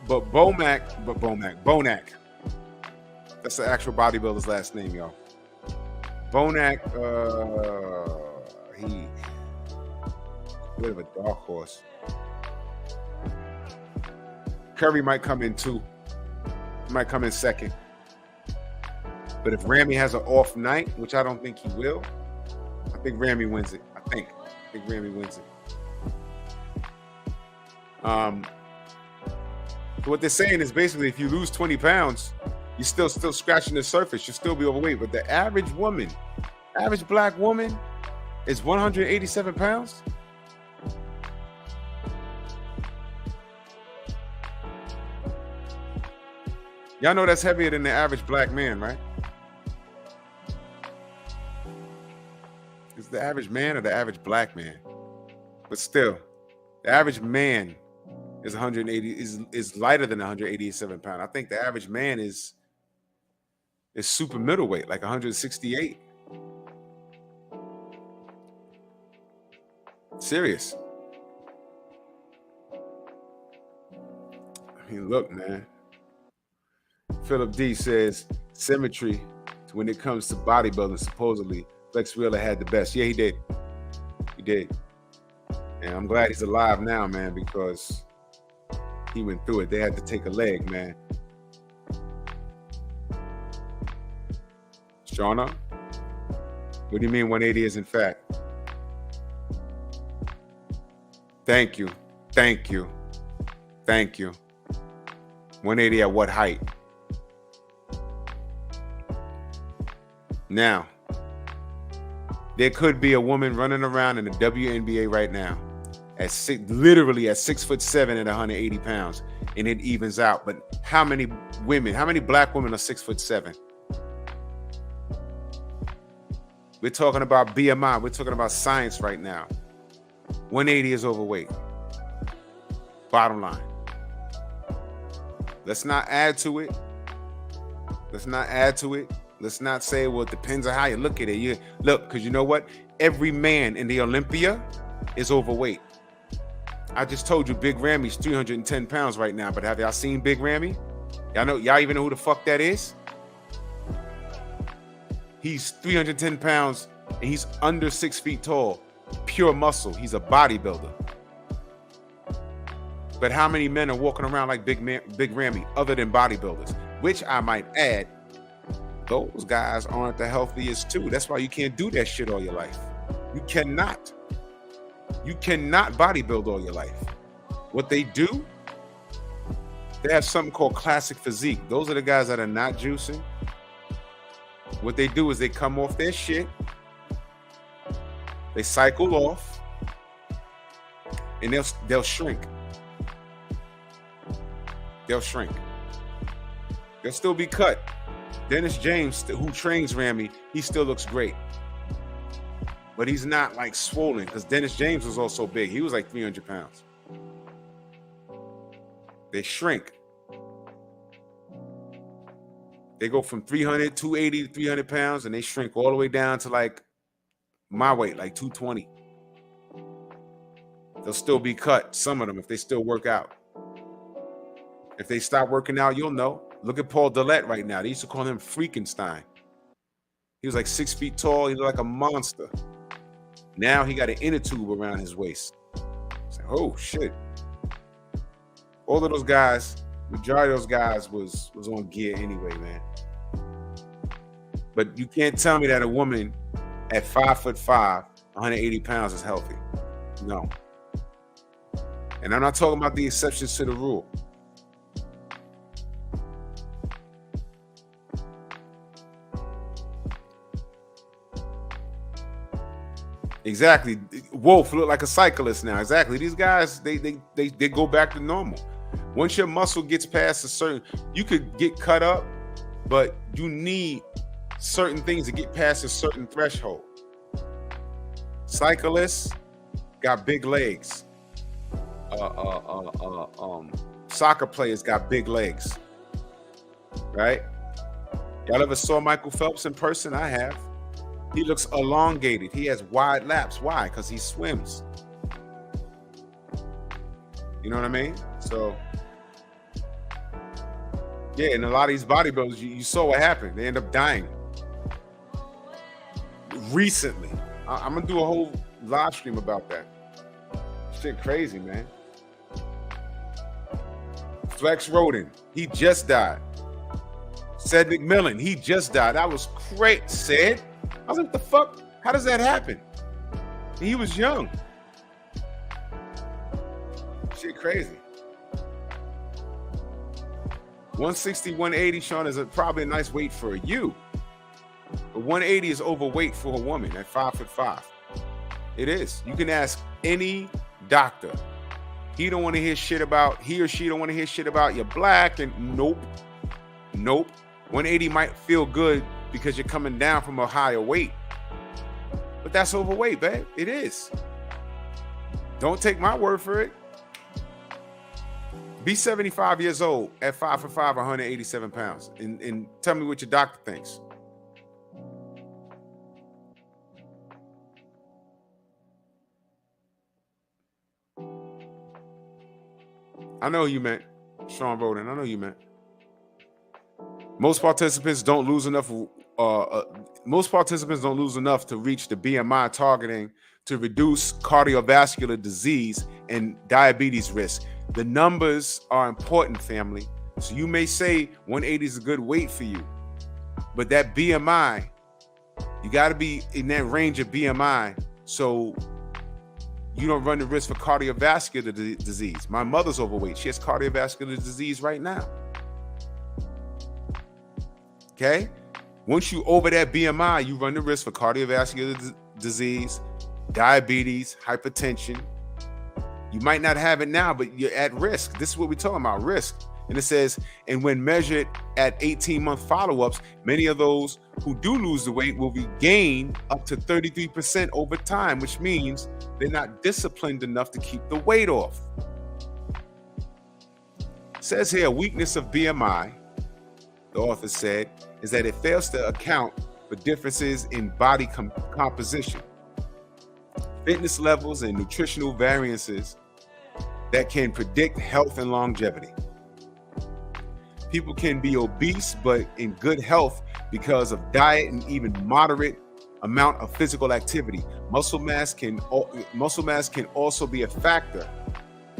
But Bonac. That's the actual bodybuilder's last name, y'all. Bonac, he a bit of a dark horse. Curry might come in too. He might come in second. But if Ramy has an off night, which I don't think he will, I think Ramy wins it. I think Ramy wins it. What they're saying is basically if you lose 20 pounds, you're still scratching the surface. You'll still be overweight. But the average black woman is 187 pounds. Y'all know that's heavier than the average black man, right? Is the average man or the average black man? But still, the average man is 180 is lighter than 187 pounds. I think the average man is super middleweight, like 168. Serious. I mean, look, man. Philip D says symmetry when it comes to bodybuilding. Supposedly, Flex Wheeler had the best. Yeah, he did. He did. And I'm glad he's alive now, man, because he went through it. They had to take a leg, man. Shauna, what do you mean 180 isn't fat? Thank you. Thank you. Thank you. 180 at what height? Now, there could be a woman running around in the WNBA right now literally at 6'7" and 180 pounds, and it evens out. But how many black women are 6'7"? We're talking about BMI. We're talking about science right now. 180 is overweight. Bottom line. Let's not add to it. Let's not say, well, it depends on how you look at it. Look, because you know what? Every man in the Olympia is overweight. I just told you Big Rammy's 310 pounds right now, but have y'all seen Big Rammy? Y'all even know who the fuck that is? He's 310 pounds and he's under 6 feet tall. Pure muscle. He's a bodybuilder. But how many men are walking around like Big Rammy other than bodybuilders? Which I might add, those guys aren't the healthiest too. That's why you can't do that shit all your life. You cannot. You cannot bodybuild all your life. What they do, they have something called classic physique. Those are the guys that are not juicing. What they do is they come off their shit, they cycle off, and they'll shrink. They'll shrink. They'll still be cut. Dennis James, who trains Rammy, he still looks great. But he's not like swollen, because Dennis James was also big. He was like 300 pounds. They shrink. They go from 300, 280 to 300 pounds, and they shrink all the way down to like my weight, like 220. They'll still be cut, some of them, if they still work out. If they stop working out, you'll know. Look at Paul Dillette right now. They used to call him Freakenstein. He was like 6 feet tall. He looked like a monster. Now he got an inner tube around his waist. Like, oh, shit. All of those guys, majority of those guys was on gear anyway, man. But you can't tell me that a woman at 5'5", 180 pounds is healthy. No. And I'm not talking about the exceptions to the rule. Exactly. Wolf look like a cyclist now. Exactly. These guys, they go back to normal. Once your muscle gets past a certain, you could get cut up, but you need certain things to get past a certain threshold. Cyclists got big legs. Soccer players got big legs. Right? Y'all ever saw Michael Phelps in person? I have. He looks elongated. He has wide laps. Why? Because he swims. You know what I mean? So, yeah, and a lot of these bodybuilders, you saw what happened. They end up dying. Recently. I'm going to do a whole live stream about that. Shit crazy, man. Flex Roden, he just died. Sid McMillan, he just died. That was great. Sid? I was like, what the fuck? How does that happen? He was young. Shit crazy. 160, 180, Sean, is probably a nice weight for you. But 180 is overweight for a woman at 5'5". It is. You can ask any doctor. He or she don't want to hear shit about you're black and nope. 180 might feel good because you're coming down from a higher weight. But that's overweight, babe. It is. Don't take my word for it. Be 75 years old at 5'5", 187 pounds. And tell me what your doctor thinks. I know you meant. Sean Roden, I know you meant. Most participants don't lose enough. Most participants don't lose enough to reach the BMI targeting to reduce cardiovascular disease and diabetes risk. The numbers are important, family. So you may say 180 is a good weight for you, but that BMI, you got to be in that range of BMI so you don't run the risk for cardiovascular disease. My mother's overweight. She has cardiovascular disease right now. Okay? Once you over that BMI, you run the risk for cardiovascular disease, diabetes, hypertension. You might not have it now, but you're at risk. This is what we're talking about, risk. And it says, and when measured at 18-month follow-ups, many of those who do lose the weight will regain up to 33% over time, which means they're not disciplined enough to keep the weight off. It says here, weakness of BMI, the author said, is that it fails to account for differences in body composition, fitness levels, and nutritional variances that can predict health and longevity. People can be obese but in good health because of diet and even moderate amount of physical activity. Muscle mass can also be a factor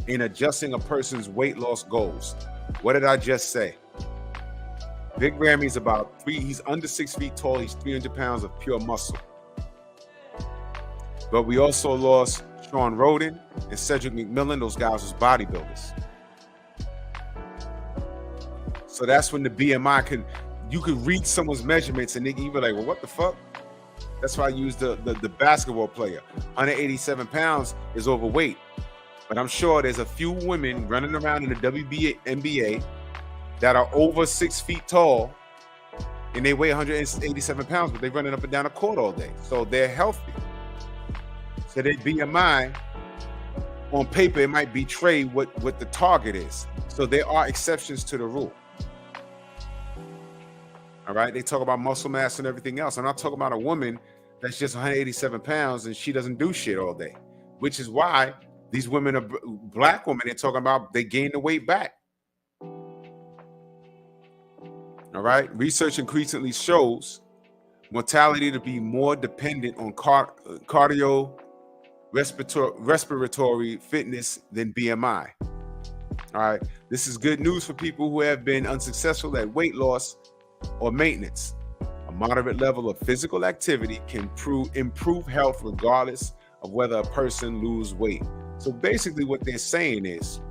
in adjusting a person's weight loss goals. What did I just say? Big Grammy's he's under 6 feet tall. He's 300 pounds of pure muscle. But we also lost Sean Roden and Cedric McMillan. Those guys was bodybuilders. So that's when the BMI you could read someone's measurements and you be like, well, what the fuck? That's why I use the basketball player. 187 pounds is overweight. But I'm sure there's a few women running around in the WNBA that are over 6 feet tall and they weigh 187 pounds, but they're running up and down the court all day. So they're healthy. So their BMI on paper, it might betray what the target is. So there are exceptions to the rule. All right, they talk about muscle mass and everything else. I'm not talking about a woman that's just 187 pounds and she doesn't do shit all day, which is why these women are black women. They're talking about they gain the weight back. All right, research increasingly shows mortality to be more dependent on cardio respiratory fitness than BMI. All right, this is good news for people who have been unsuccessful at weight loss or maintenance. A moderate level of physical activity can improve health regardless of whether a person lose weight. So basically what they're saying is,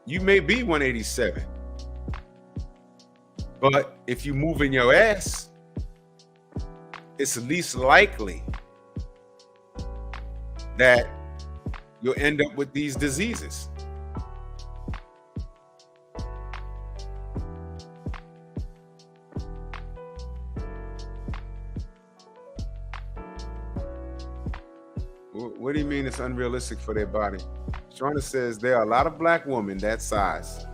you may be 187, but if you move in your ass, it's least likely that you'll end up with these diseases. What do you mean it's unrealistic for their body? Shauna says there are a lot of black women that size.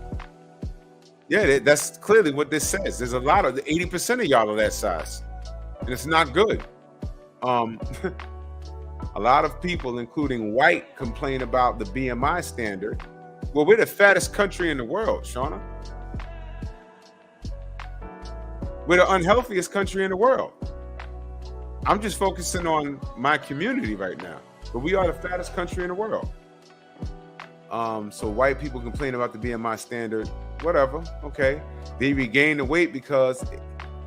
Yeah, that's clearly what this says. There's a lot of 80% of y'all are that size, and it's not good. A lot of people, including white, complain about the BMI standard. Well, we're the fattest country in the world, Shauna. We're the unhealthiest country in the world. I'm just focusing on my community right now, but we are the fattest country in the world. So white people complain about the BMI standard, whatever, okay. They regain the weight because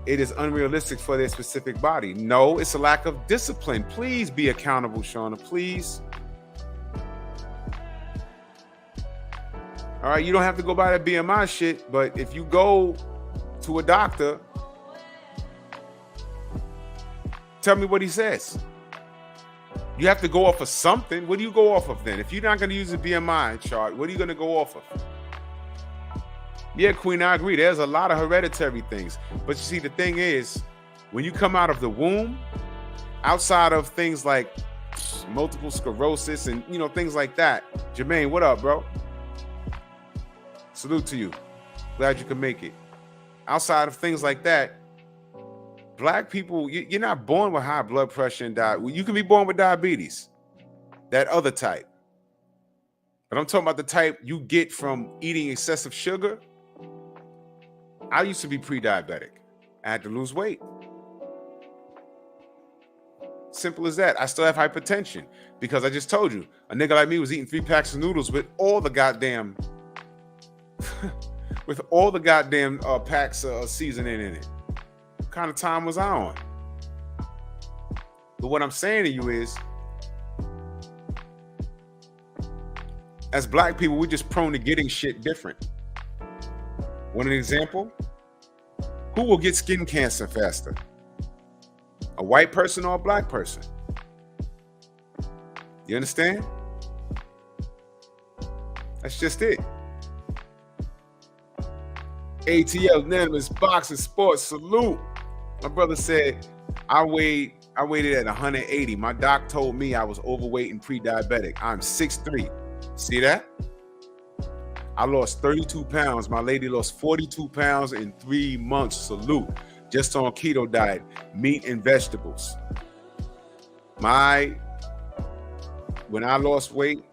it is unrealistic for their specific body. No, it's a lack of discipline. Please be accountable, Shauna, please. All right, you don't have to go by that BMI shit, but if you go to a doctor, tell me what he says. You have to go off of something. What do you go off of then? If you're not going to use the BMI chart, what are you going to go off of? Yeah, Queen, I agree. There's a lot of hereditary things. But you see, the thing is, when you come out of the womb, outside of things like multiple sclerosis and, things like that. Jermaine, what up, bro? Salute to you. Glad you can make it. Outside of things like that, black people, you're not born with high blood pressure and diabetes. You can be born with diabetes, that other type. But I'm talking about the type you get from eating excessive sugar. I used to be pre-diabetic. I had to lose weight. Simple as that. I still have hypertension because I just told you, a nigga like me was eating 3 packs of noodles with all the goddamn packs of seasoning in it. What kind of time was I on? But what I'm saying to you is, as black people, we're just prone to getting shit different. Want an example? Who will get skin cancer faster? A white person or a black person? You understand? That's just it. ATL, Unanimous Boxing Sports, salute. My brother said, I waited at 180. My doc told me I was overweight and pre-diabetic. I'm 6'3". See that? I lost 32 pounds. My lady lost 42 pounds in 3 months. Salute. Just on keto diet, meat and vegetables. When I lost weight,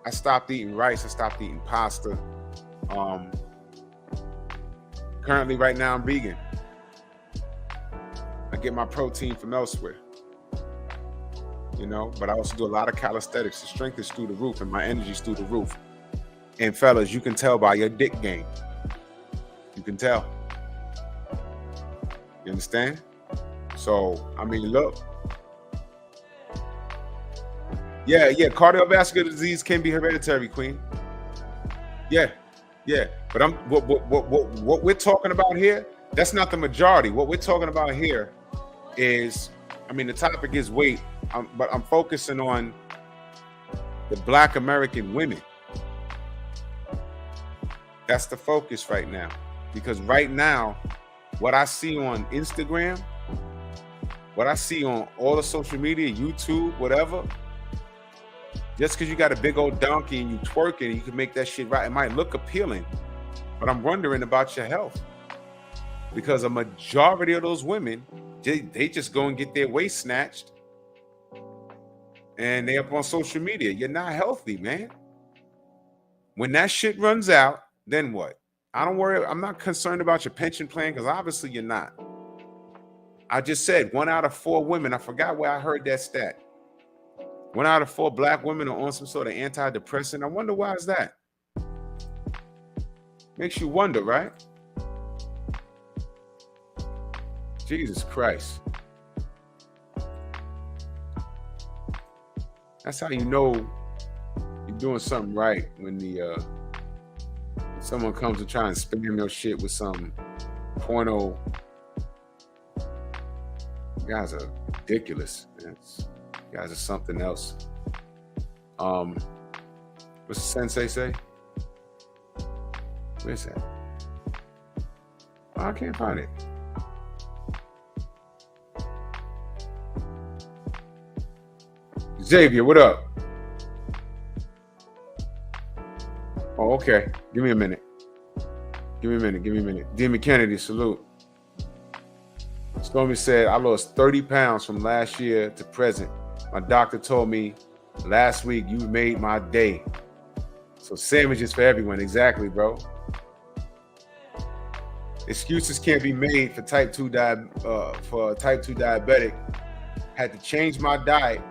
I stopped eating rice. I stopped eating pasta. Currently, right now, I'm vegan. I get my protein from elsewhere. You know, but I also do a lot of calisthenics. The strength is through the roof and my energy's through the roof. And fellas, you can tell by your dick game. You can tell. You understand? So, I mean, look. Yeah, cardiovascular disease can be hereditary, Queen. Yeah. But what we're talking about here, that's not the majority. What we're talking about here is, I mean, the topic is weight, but I'm focusing on the Black American women. That's the focus right now. Because right now, what I see on Instagram, what I see on all the social media, YouTube, whatever, just because you got a big old donkey and you twerking and you can make that shit right, it might look appealing, but I'm wondering about your health. Because a majority of those women, they just go and get their waist snatched and they up on social media. You're not healthy, man. When that shit runs out, then what? I don't worry. I'm not concerned about your pension plan because obviously you're not. I just said 1 out of 4 women, I forgot where I heard that stat. 1 out of 4 black women are on some sort of antidepressant. I wonder why is that? Makes you wonder, right? Jesus Christ. That's how you know you're doing something right, when someone comes to try and spam your shit with some porno. You guys are ridiculous. You guys are something else. What's the sensei say? Where's that? Oh, I can't find it. Xavier, what up? Oh, okay. Give me a minute. Demi Kennedy, salute. Stormy said, I lost 30 pounds from last year to present. My doctor told me last week you made my day. So sandwiches for everyone. Exactly, bro. Excuses can't be made for type 2 diabetic. Had to change my diet.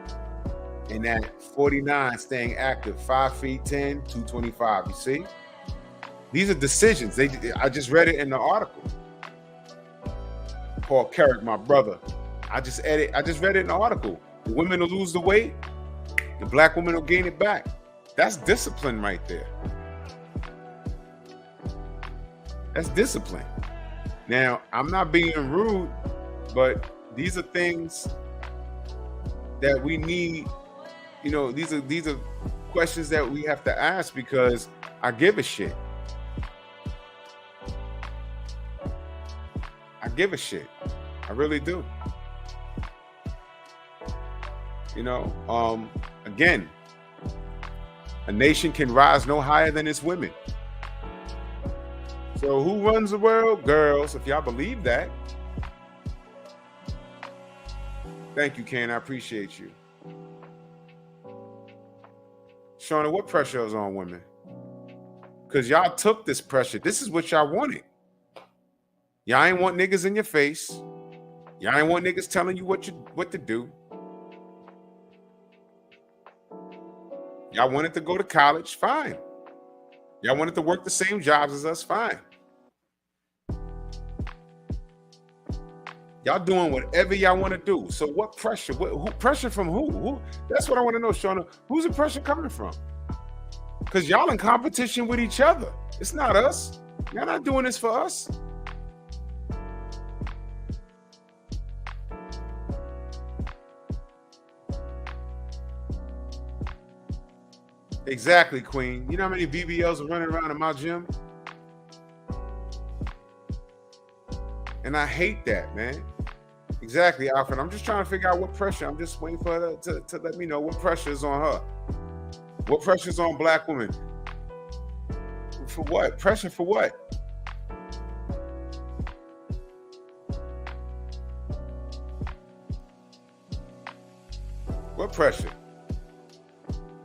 And at 49, staying active, 5 feet 10, 225. You see? These are decisions. I just read it in the article. Paul Carrick, my brother. I just read it in the article. The women will lose the weight, the black woman will gain it back. That's discipline right there. That's discipline. Now, I'm not being rude, but these are things that we need. You know, these are questions that we have to ask because I give a shit. I give a shit. I really do. You know, again, a nation can rise no higher than its women. So who runs the world? Girls, if y'all believe that. Thank you, Ken. I appreciate you. Shauna, what pressure is on women? Because y'all took this pressure. This is what y'all wanted. Y'all ain't want niggas in your face. Y'all ain't want niggas telling you what to do. Y'all wanted to go to college, fine. Y'all wanted to work the same jobs as us, fine. Y'all doing whatever y'all want to do. So what pressure? Who pressure from who? That's what I want to know, Shauna. Who's the pressure coming from? Because y'all in competition with each other. It's not us. Y'all not doing this for us. Exactly, Queen. You know how many BBLs are running around in my gym? And I hate that, man. Exactly, Alfred. I'm just trying to figure out what pressure. I'm just waiting for her to let me know what pressure is on her. What pressure is on black women? For what? Pressure for what? What pressure?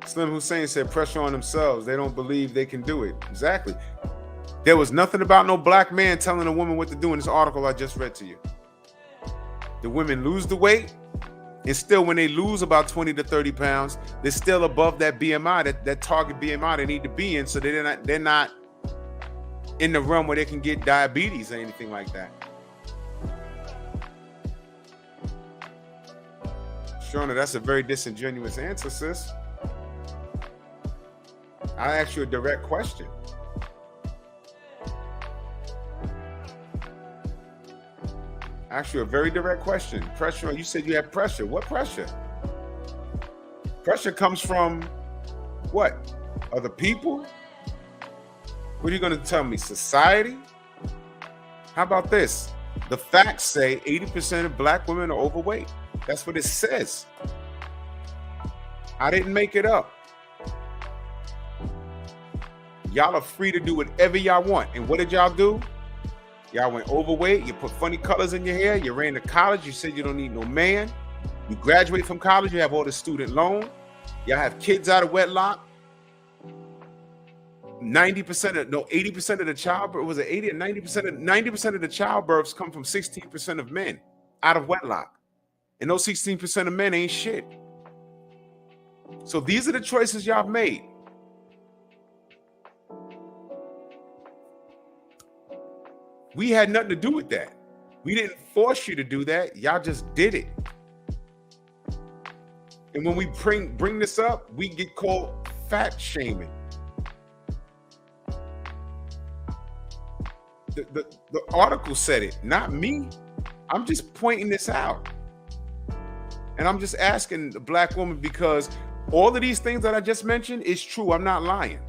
Slim Hussein said pressure on themselves. They don't believe they can do it. Exactly. There was nothing about no black man telling a woman what to do in this article I just read to you. The women lose the weight, and still when they lose about 20 to 30 pounds, they're still above that BMI, that target BMI they need to be in, so they're not in the realm where they can get diabetes or anything like that. Shauna, that's a very disingenuous answer, sis. I asked you a direct question. I asked you a very direct question. Pressure, you said you have pressure. What pressure? Pressure comes from what? Other people? What are you going to tell me? Society? How about this? The facts say 80% of black women are overweight. That's what it says. I didn't make it up. Y'all are free to do whatever y'all want. And what did y'all do? Y'all went overweight. You put funny colors in your hair. You ran to college. You said you don't need no man. You graduate from college. You have all the student loan. Y'all have kids out of wedlock. 80% of the childbirth, was it 80 or 90% of the childbirths come from 16% of men out of wedlock. And those 16% of men ain't shit. So these are the choices y'all made. We had nothing to do with that. We didn't force you to do that. Y'all just did it. And when we bring this up, we get called fat shaming. The article said it, not me. I'm just pointing this out. And I'm just asking the black woman, because all of these things that I just mentioned is true. I'm not lying.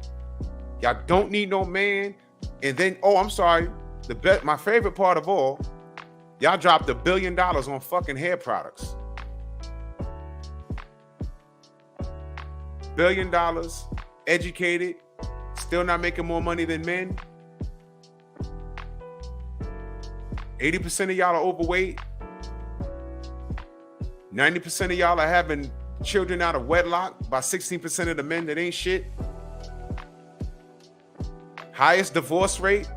Y'all don't need no man. And then, I'm sorry. My favorite part of all, y'all dropped $1 billion on fucking hair products. $1 billion, educated, still not making more money than men. 80% of y'all are overweight. 90% of y'all are having children out of wedlock by 16% of the men that ain't shit. Highest divorce rate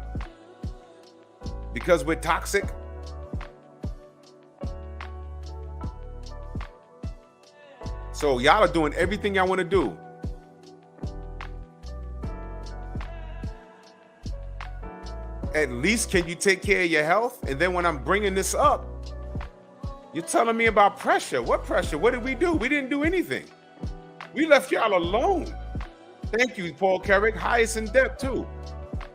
because we're toxic. So y'all are doing everything y'all want to do. At least can you take care of your health? And then when I'm bringing this up, you're telling me about pressure. What pressure? What did we do? We didn't do anything. We left y'all alone. Thank you, Paul Carrick. Highest in debt too.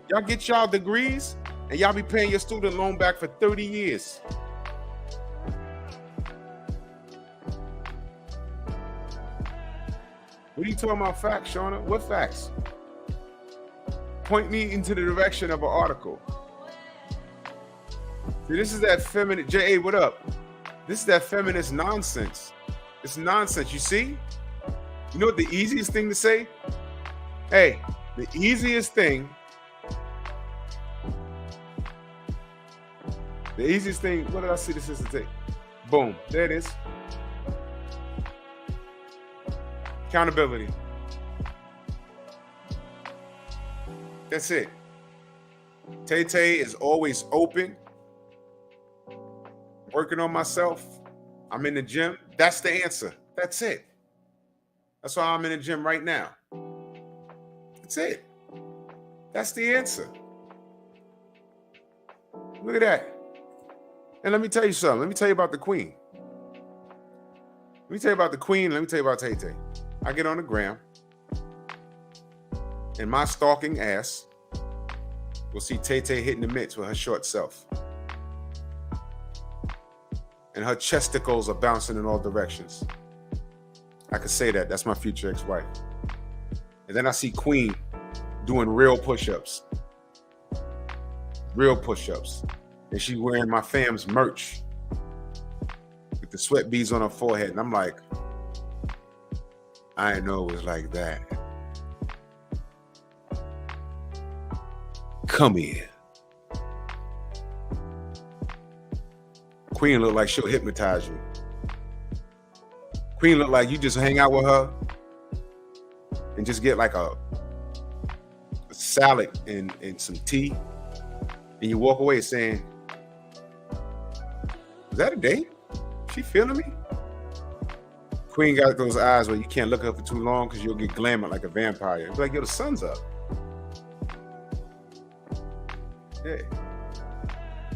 Y'all get y'all degrees and y'all be paying your student loan back for 30 years. What are you talking about facts, Shauna? What facts? Point me into the direction of an article. See, this is that feminine, J.A., what up? This is that feminist nonsense. It's nonsense, you see? You know what the easiest thing to say? Hey, the easiest thing, what did I see the sister take? Boom, there it is. Accountability. That's it. Tay Tay is always open, working on myself. I'm in the gym. That's the answer. That's it. That's why I'm in the gym right now. That's it. That's the answer. Look at that. And let me tell you something. Let me tell you about the queen. Let me tell you about the queen. Let me tell you about Tay Tay. I get on the gram, and my stalking ass will see Tay Tay hitting the mitts with her short self. And her chesticles are bouncing in all directions. I could say that. That's my future ex-wife. And then I see Queen doing real push-ups. Real push-ups. And she's wearing my fam's merch with the sweat beads on her forehead. And I'm like, I didn't know it was like that. Come here. Queen look like she'll hypnotize you. Queen look like you just hang out with her and just get like a salad and some tea, and you walk away saying, "Is that a date? She feeling me?" Queen got those eyes where you can't look at her for too long because you'll get glamored like a vampire. It's like, yo, the sun's up. Yeah.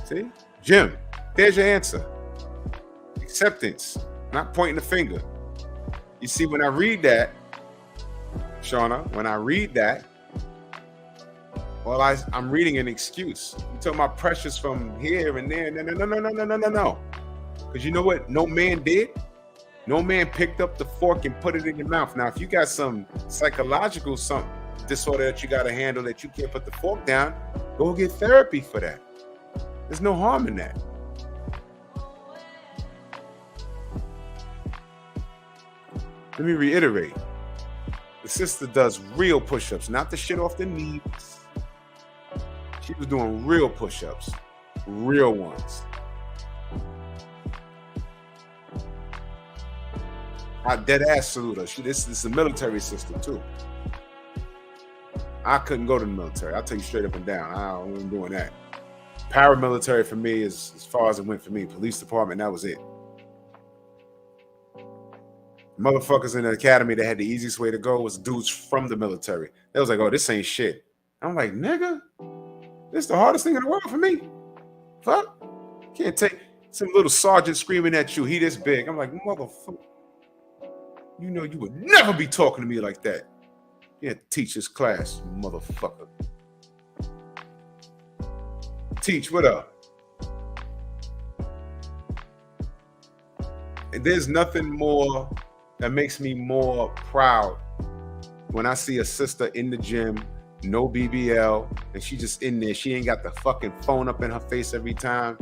See? Jim, there's your answer. Acceptance, not pointing the finger. You see, when I read that, Shauna, when I read that, well, I'm reading an excuse. You talking about pressures from here and there. No. Because you know what no man did? No man picked up the fork and put it in your mouth. Now, if you got some psychological disorder that you got to handle that you can't put the fork down, go get therapy for that. There's no harm in that. Let me reiterate. The sister does real push-ups, not the shit off the knees. She was doing real push-ups, real ones. I dead ass salute her. This is a military sister too. I couldn't go to the military. I'll tell you straight up and down. I wasn't doing that. Paramilitary for me is as far as it went for me. Police department, that was it. Motherfuckers in the academy that had the easiest way to go was dudes from the military. They was like, oh, this ain't shit. I'm like, nigga, this is the hardest thing in the world for me. Fuck. Can't take some little sergeant screaming at you. He this big. I'm like, motherfucker. You know you would never be talking to me like that. You had to teach this class, motherfucker. Teach, what up? And there's nothing more that makes me more proud when I see a sister in the gym, no BBL, and she just in there. She ain't got the fucking phone up in her face every time.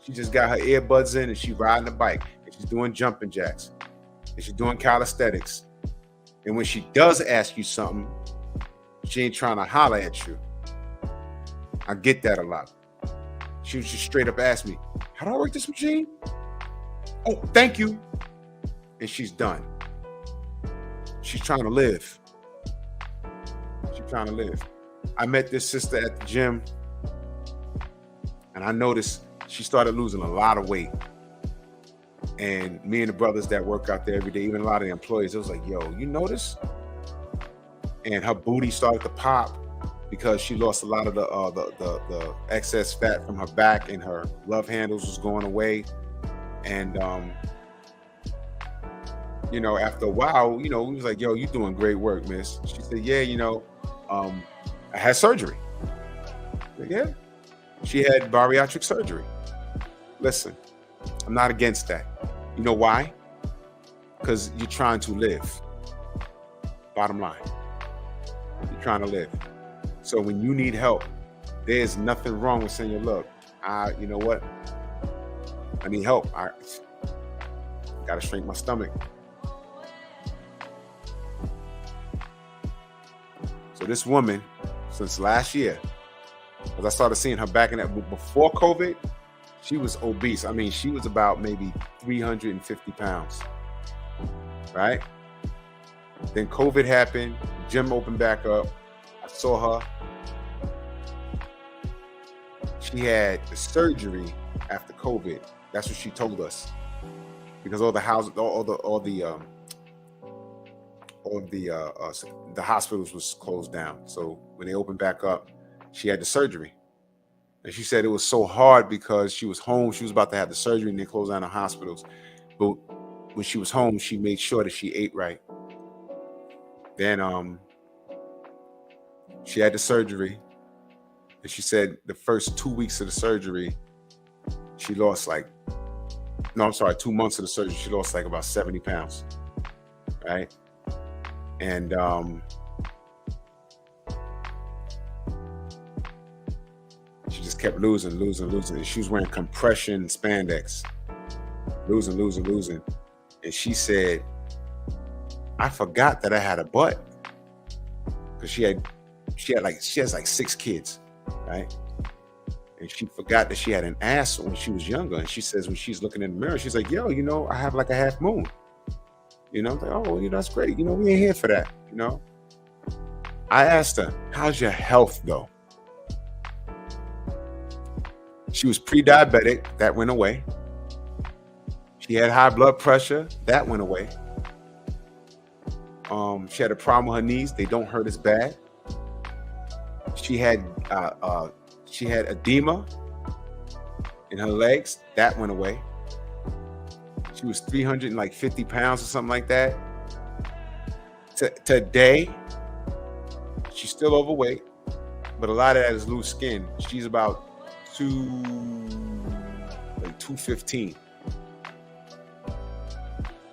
She just got her earbuds in and she riding a bike and she's doing jumping jacks and she's doing calisthenics. And when she does ask you something, she ain't trying to holler at you. I get that a lot. She was just straight up ask me, how do I work this machine? Oh, thank you. And she's done. She's trying to live. She's trying to live. I met this sister at the gym and I noticed she started losing a lot of weight. And me and the brothers that work out there every day, even a lot of the employees, it was like, yo, you notice? And her booty started to pop because she lost a lot of the excess fat from her back and her love handles was going away. And, you know, after a while, you know, we was like, yo, you doing great work, miss. She said, yeah, you know, I had surgery. Like, yeah, she had bariatric surgery. Listen, I'm not against that. You know why? Because you're trying to live. Bottom line, you're trying to live. So when you need help, there's nothing wrong with saying, look, you know what? I need help. I gotta shrink my stomach. So this woman, since last year, as I started seeing her back in that, before COVID, she was obese. I mean, she was about maybe 350 pounds, right? Then COVID happened, gym opened back up. I saw her. she had the surgery after COVID. That's what she told us, because all the houses, the hospitals was closed down. So when they opened back up, she had the surgery. And she said it was so hard because she was home. She was about to have the surgery and they closed down the hospitals. But when she was home, she made sure that she ate right. Then she had the surgery. And she said the first 2 weeks of the surgery, she lost 2 months of the surgery, she lost like about 70 pounds. Right? And she just kept losing. And she was wearing compression spandex. Losing. And she said, I forgot that I had a butt. Because she has like 6 kids, right? And she forgot that she had an ass when she was younger. And she says when she's looking in the mirror, she's like, yo, I have like a half moon. I'm like, oh, that's great. We ain't here for that, I asked her, how's your health though? She was pre-diabetic. That went away. She had high blood pressure. That went away. She had a problem with her knees. They don't hurt as bad. She had edema in her legs. That went away. She was 350 pounds or something like that. Today, she's still overweight, but a lot of that is loose skin. She's about 215.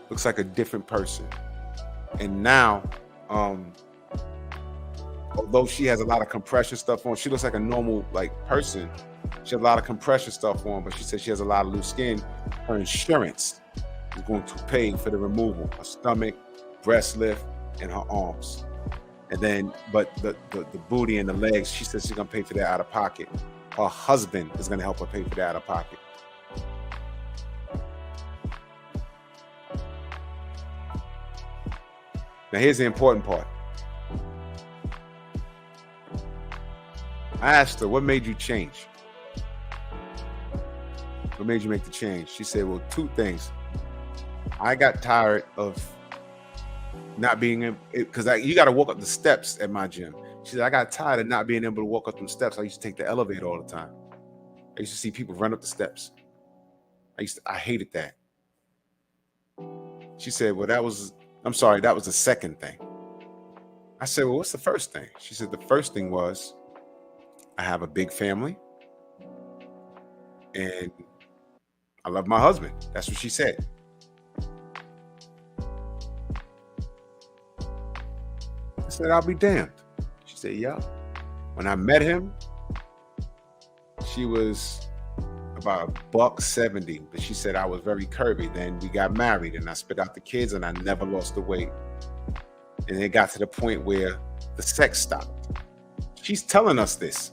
Looks like a different person. And now, although she has a lot of compression stuff on, she looks like a normal person. She has a lot of compression stuff on, but she said she has a lot of loose skin. Her insurance is going to pay for the removal, her stomach, breast lift, and her arms. And then, but the booty and the legs, she says she's gonna pay for that out of pocket. Her husband is gonna help her pay for that out of pocket. Now here's the important part. I asked her, what made you change? What made you make the change? She said, well, 2 things. I got tired of not being able, because you got to walk up the steps at my gym. She said, I got tired of not being able to walk up them steps. I used to take the elevator all the time. I used to see people run up the steps. I hated that. She said, well, that was the second thing. I said, well, what's the first thing? She said, the first thing was I have a big family and I love my husband. That's what she said. I said, I'll be damned. She said, yeah. When I met him, she was about $170, but she said I was very curvy. Then we got married and I spit out the kids and I never lost the weight. And it got to the point where the sex stopped. She's telling us this.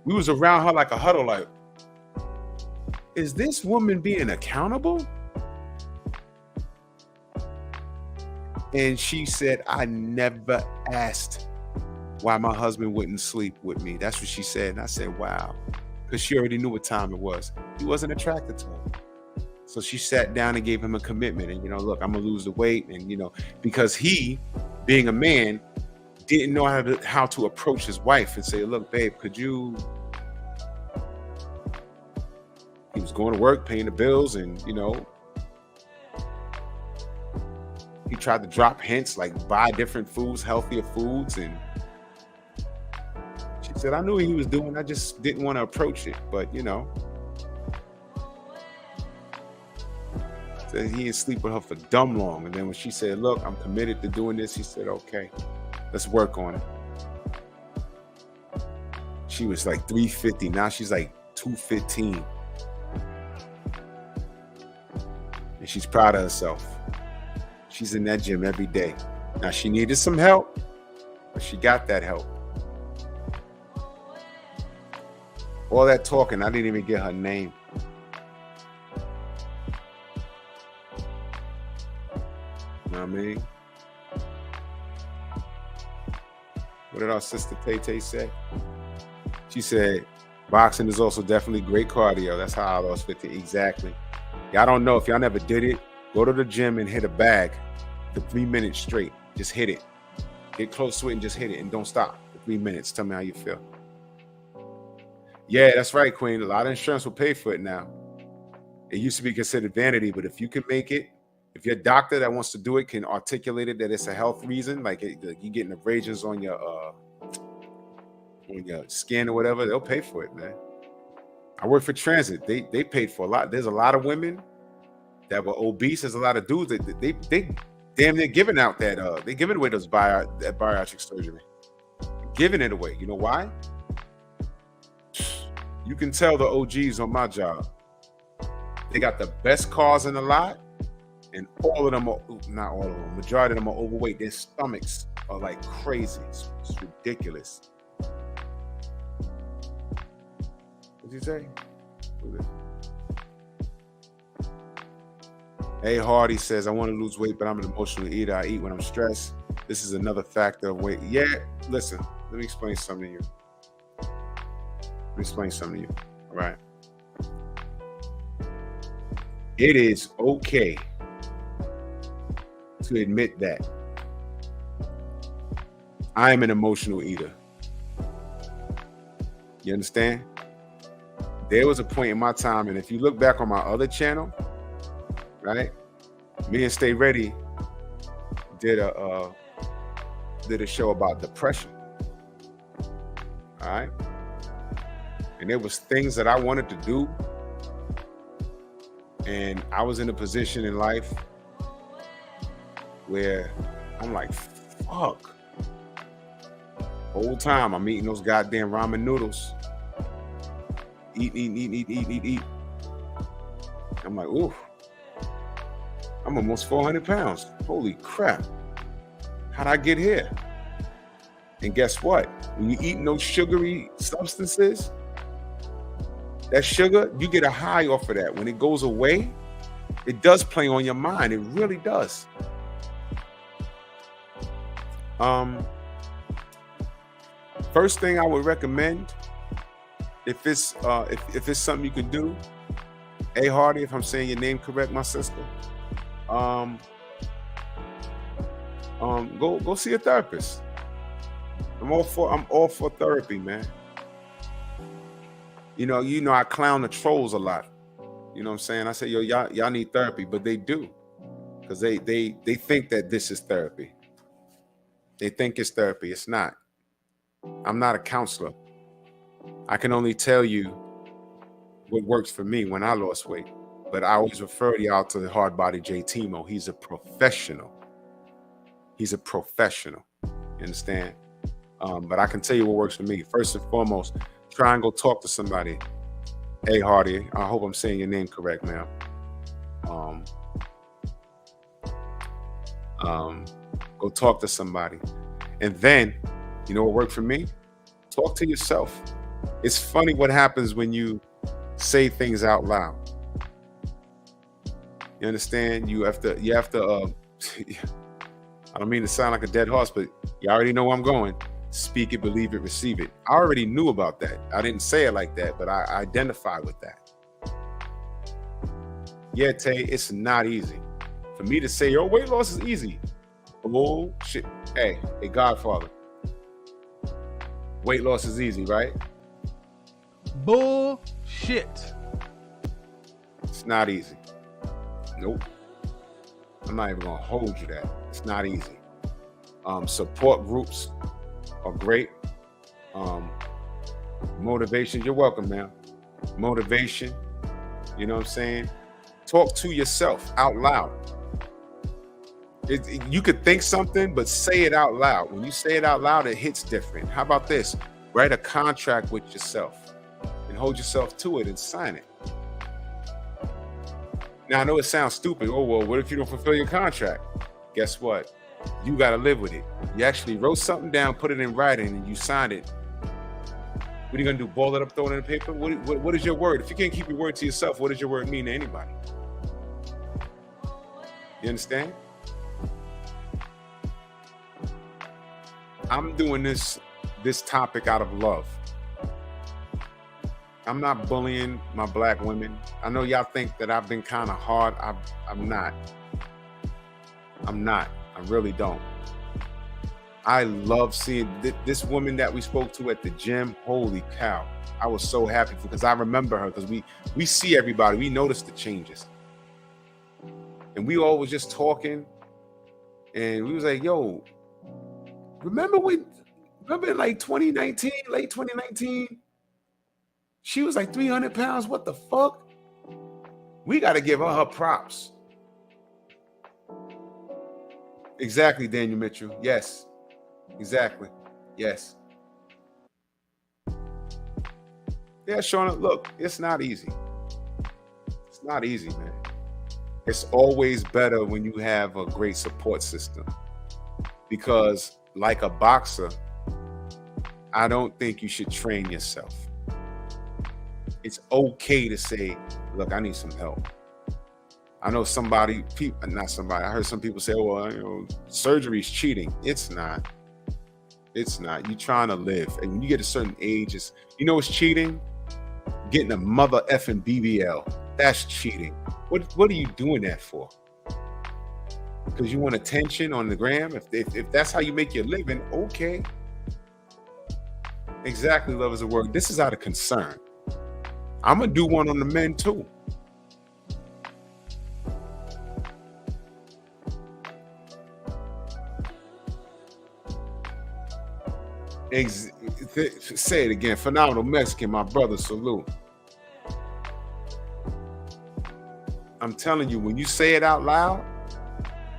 We was around her like a huddle, like, is this woman being accountable? And she said, I never asked why my husband wouldn't sleep with me. That's what she said. And I said, wow. Because she already knew what time it was. He wasn't attracted to her. So she sat down and gave him a commitment. And, look, I'm going to lose the weight. And, because he, being a man, didn't know how to approach his wife and say, look, babe, could you... He was going to work, paying the bills, and, he tried to drop hints like buy different foods, healthier foods. And she said, I knew what he was doing. I just didn't want to approach it. But, said he didn't sleep with her for dumb long. And then when she said, look, I'm committed to doing this, he said, okay, let's work on it. She was like 350. Now she's like 215. And she's proud of herself. She's in that gym every day. Now she needed some help, but she got that help. All that talking, I didn't even get her name. You know what I mean? What did our sister Tay Tay say? She said, Boxing is also definitely great cardio. That's how I lost 50. Exactly. Y'all don't know if y'all never did it. Go to the gym and hit a bag for 3 minutes straight. Just hit it. Get close to it and just hit it and don't stop for 3 minutes. Tell me how you feel. Yeah, that's right, Queen. A lot of insurance will pay for it now. It used to be considered vanity, but if you can make it, if your doctor that wants to do it can articulate it that it's a health reason, like you getting abrasions on your skin or whatever, they'll pay for it, man. I work for transit. They paid for a lot. There's a lot of women that were obese. There's a lot of dudes that they damn near giving out that they giving away that bariatric surgery. Giving it away. You know why? You can tell the OGs on my job. They got the best cars in the lot, and all of them are, not all of them, majority of them are overweight. Their stomachs are like crazy. It's ridiculous. What'd you say? Hey, Hardy says, I want to lose weight, but I'm an emotional eater. I eat when I'm stressed. This is another factor of weight. Yeah, listen, let me explain something to you. All right. It is okay to admit that I am an emotional eater. You understand? There was a point in my time, and if you look back on my other channel, right, me and Stay Ready did a show about depression. All right. And there was things that I wanted to do. And I was in a position in life where I'm like, fuck. Whole time I'm eating those goddamn ramen noodles. Eat. I'm like, ooh, I'm almost 400 pounds. Holy crap. How'd I get here? And guess what? When you're eating those sugary substances, that sugar, you get a high off of that. When it goes away, it does play on your mind. It really does. First thing I would recommend, if it's something you can do, hey Hardy, if I'm saying your name correct, my sister, go see a therapist. I'm all for therapy, man. You know, I clown the trolls a lot. You know what I'm saying? I say, yo, y'all need therapy, but they do. Because they think that this is therapy. They think it's therapy. It's not. I'm not a counselor. I can only tell you what works for me when I lost weight. But I always refer y'all to the Hard Body J Timo. He's a professional. You understand? But I can tell you what works for me. First and foremost, try and go talk to somebody. Hey, Hardy, I hope I'm saying your name correct, ma'am. Go talk to somebody. And then, you know what worked for me? Talk to yourself. It's funny what happens when you say things out loud. You understand? You have to I don't mean to sound like a dead horse, but you already know where I'm going. Speak it, believe it, receive it. I already knew about that. I didn't say it like that, but I identify with that. Yeah, Tay, it's not easy. For me to say, yo, weight loss is easy. Bullshit. Hey, Godfather. Weight loss is easy, right? Bullshit. It's not easy. Nope. I'm not even gonna hold you that. It's not easy. Support groups are great. Motivation, you're welcome, man. Motivation, you know what I'm saying? Talk to yourself out loud. You could think something, but say it out loud. When you say it out loud, it hits different. How about this? Write a contract with yourself and hold yourself to it and sign it. Now, I know it sounds stupid. Oh, well, what if you don't fulfill your contract? Guess what? You got to live with it. You actually wrote something down, put it in writing, and you signed it. What are you going to do? Ball it up, throw it in the paper? What is your word? If you can't keep your word to yourself, what does your word mean to anybody? You understand? I'm doing this topic out of love. I'm not bullying my black women. I know y'all think that I've been kind of hard. I'm not. I'm not. I really don't. I love seeing this woman that we spoke to at the gym. Holy cow. I was so happy because I remember her, because we see everybody. We notice the changes. And we all was just talking. And we was like, yo, remember in like 2019, late 2019? She was like 300 pounds. What the fuck? We got to give her props. Exactly, Daniel Mitchell. Yes. Exactly. Yes. Yeah, Shauna, look, it's not easy. It's not easy, man. It's always better when you have a great support system. Because like a boxer, I don't think you should train yourself. It's okay to say, look, I need some help. I know I heard some people say, well, surgery is cheating. It's not. It's not. You're trying to live. And when you get a certain age, it's cheating? Getting a mother effing BBL. That's cheating. What are you doing that for? Because you want attention on the gram? If that's how you make your living, okay. Exactly, love is a word. This is out of concern. I'm going to do one on the men too. Say it again. Phenomenal Mexican, my brother, salute. I'm telling you, when you say it out loud,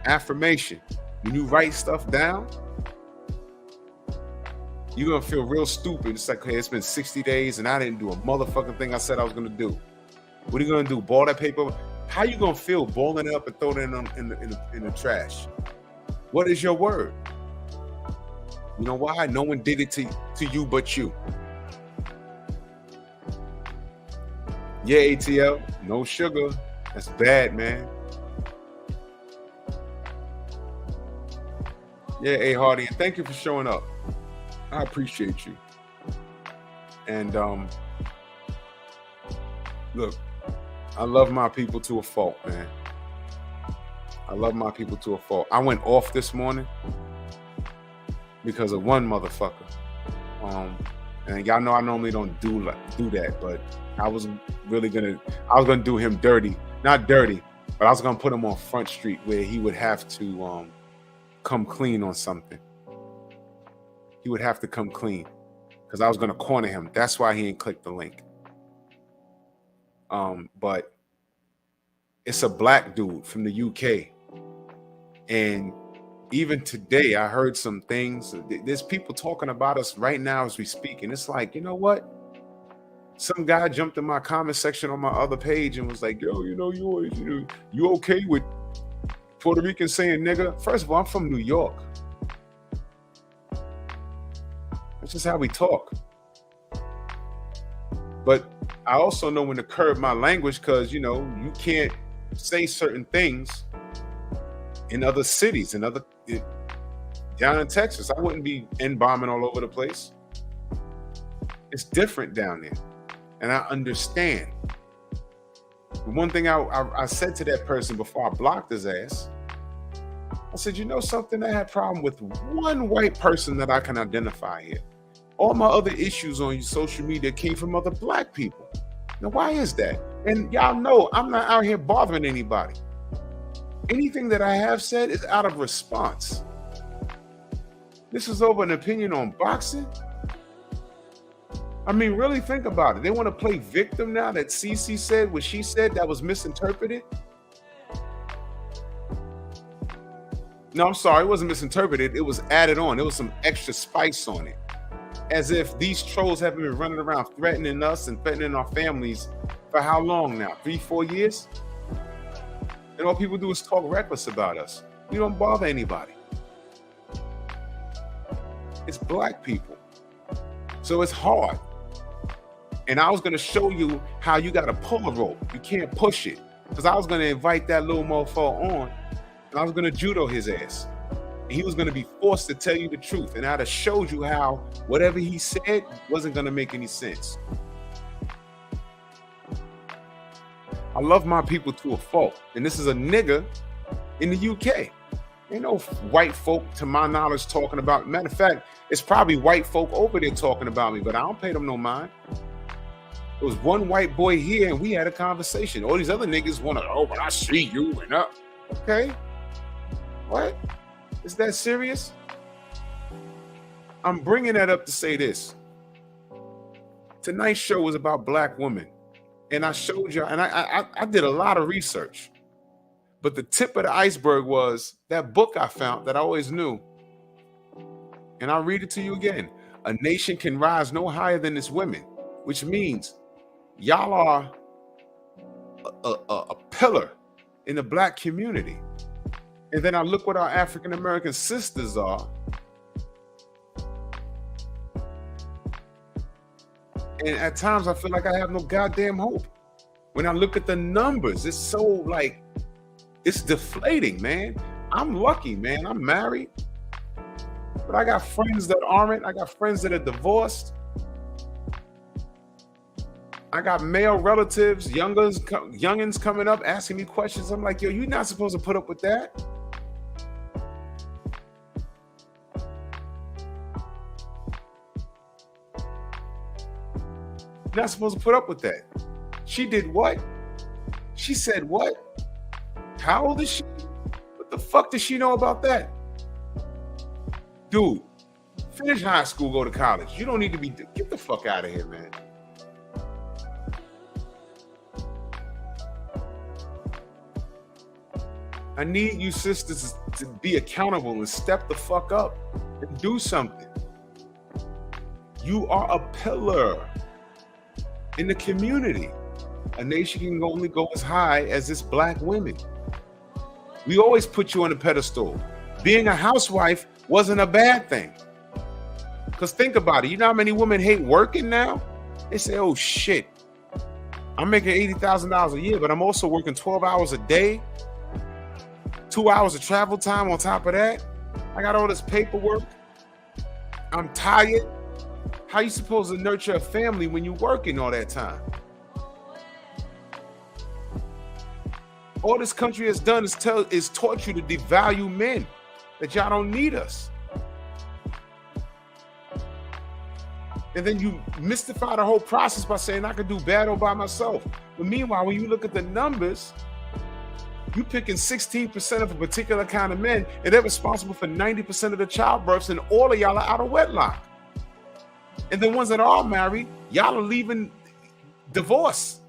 affirmation, when you write stuff down, you're going to feel real stupid. It's like, hey, it's been 60 days and I didn't do a motherfucking thing I said I was going to do. What are you going to do? Ball that paper? How you going to feel balling it up and throwing it in the trash? What is your word? You know why? No one did it to you but you. Yeah, ATL, no sugar. That's bad, man. Yeah, A Hardy, and thank you for showing up. I appreciate you. And look, I love my people to a fault, man. I love my people to a fault. I went off this morning because of one motherfucker. And y'all know I normally don't do that, but I was gonna do him dirty. Not dirty, but I was gonna put him on Front Street where he would have to come clean on something. He would have to come clean because I was gonna corner him. That's why he didn't click the link. But it's a black dude from the UK. And even today, I heard some things. There's people talking about us right now as we speak. And it's like, you know what? Some guy jumped in my comment section on my other page and was like, yo, you okay with Puerto Ricans saying nigga? First of all, I'm from New York. That's just how we talk. But I also know when to curb my language because, you can't say certain things in other cities, down in Texas. I wouldn't be bombing all over the place. It's different down there. And I understand. The one thing I said to that person before I blocked his ass, I said, you know something? I had a problem with one white person that I can identify here. All my other issues on social media came from other black people. Now, why is that? And y'all know I'm not out here bothering anybody. Anything that I have said is out of response. This is over an opinion on boxing? I mean, really think about it. They want to play victim now that Cece said what she said that was misinterpreted? No, I'm sorry. It wasn't misinterpreted. It was added on. There was some extra spice on it. As if these trolls haven't been running around threatening us and threatening our families for how long now? 3-4 years? And all people do is talk reckless about us. We don't bother anybody. It's black people. So it's hard. And I was going to show you how you got to pull a rope. You can't push it. Because I was going to invite that little mofo on, and I was going to judo his ass. And he was going to be forced to tell you the truth. And I'd have showed you how whatever he said wasn't going to make any sense. I love my people to a fault. And this is a nigga in the UK. Ain't no white folk, to my knowledge, talking about. Matter of fact, it's probably white folk over there talking about me, but I don't pay them no mind. There was one white boy here, and we had a conversation. All these other niggas want to, oh, but I see you and up. Okay, what? Is that serious? I'm bringing that up to say this. Tonight's show was about black women, and I showed you, and I did a lot of research. But the tip of the iceberg was that book I found that I always knew. And I'll read it to you again. A nation can rise no higher than its women, which means y'all are a pillar in the black community. And then I look what our African-American sisters are. And at times I feel like I have no goddamn hope. When I look at the numbers, it's so like, it's deflating, man. I'm lucky, man. I'm married. But I got friends that aren't. I got friends that are divorced. I got male relatives, youngins coming up asking me questions. I'm like, yo, you're not supposed to put up with that. You're not supposed to put up with that. She did what? She said what? How old is she? What the fuck does she know about that? Dude, finish high school, go to college. You don't need to be, get the fuck out of here, man. I need you sisters to be accountable and step the fuck up and do something. You are a pillar in the community. A nation can only go as high as its black women. We always put you on a pedestal. Being a housewife wasn't a bad thing. Because think about it. You know how many women hate working now? They say, oh shit, I'm making $80,000 a year, but I'm also working 12 hours a day, 2 hours of travel time on top of that. I got all this paperwork. I'm tired. How you supposed to nurture a family when you're working all that time? All this country has done is taught you to devalue men, that y'all don't need us. And then you mystify the whole process by saying I can do bad all by myself. But meanwhile, when you look at the numbers, you picking 16% of a particular kind of men, and they're responsible for 90% of the childbirths, and all of y'all are out of wedlock. And the ones that are married, y'all are leaving divorce.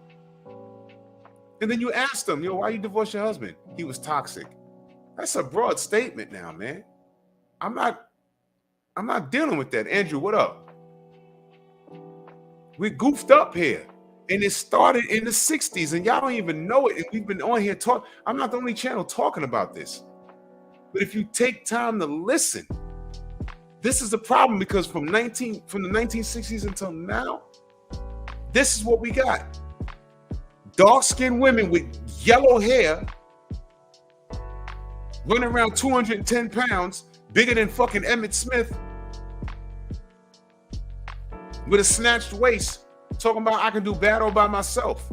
And then you ask them, yo, why you divorced your husband? He was toxic. That's a broad statement now, man. I'm not dealing with that. Andrew, what up? We goofed up here. And it started in the 60s, and y'all don't even know it. And we've been on here talking. I'm not the only channel talking about this. But if you take time to listen, this is the problem, because from the 1960s until now, this is what we got. Dark-skinned women with yellow hair running around 210 pounds, bigger than fucking Emmett Smith, with a snatched waist, talking about I can do bad all by myself.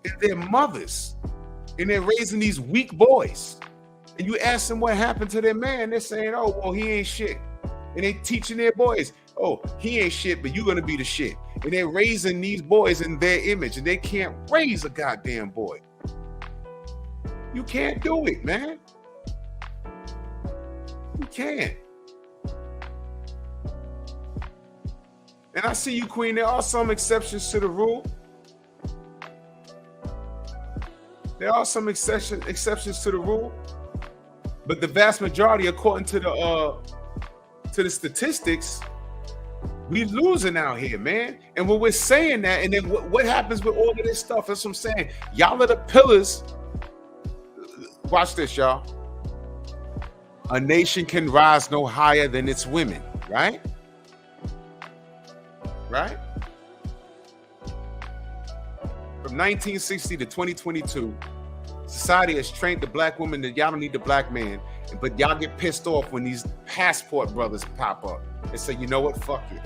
And they're mothers, and they're raising these weak boys. And you ask them what happened to their man, they're saying, oh, well, he ain't shit. And they teaching their boys, oh, he ain't shit, but you're gonna be the shit. And they're raising these boys in their image, and they can't raise a goddamn boy. You can't do it, man. You can't. And I see you, Queen. There are some exceptions to the rule. There are some exceptions to the rule, but the vast majority, according to the statistics, we losing out here, man. And when we're saying that, and then what happens with all of this stuff? That's what I'm saying. Y'all are the pillars. Watch this, y'all. A nation can rise no higher than its women, right? Right? From 1960 to 2022, society has trained the black woman that y'all don't need the black man, but y'all get pissed off when these passport brothers pop up and say, you know what, fuck it.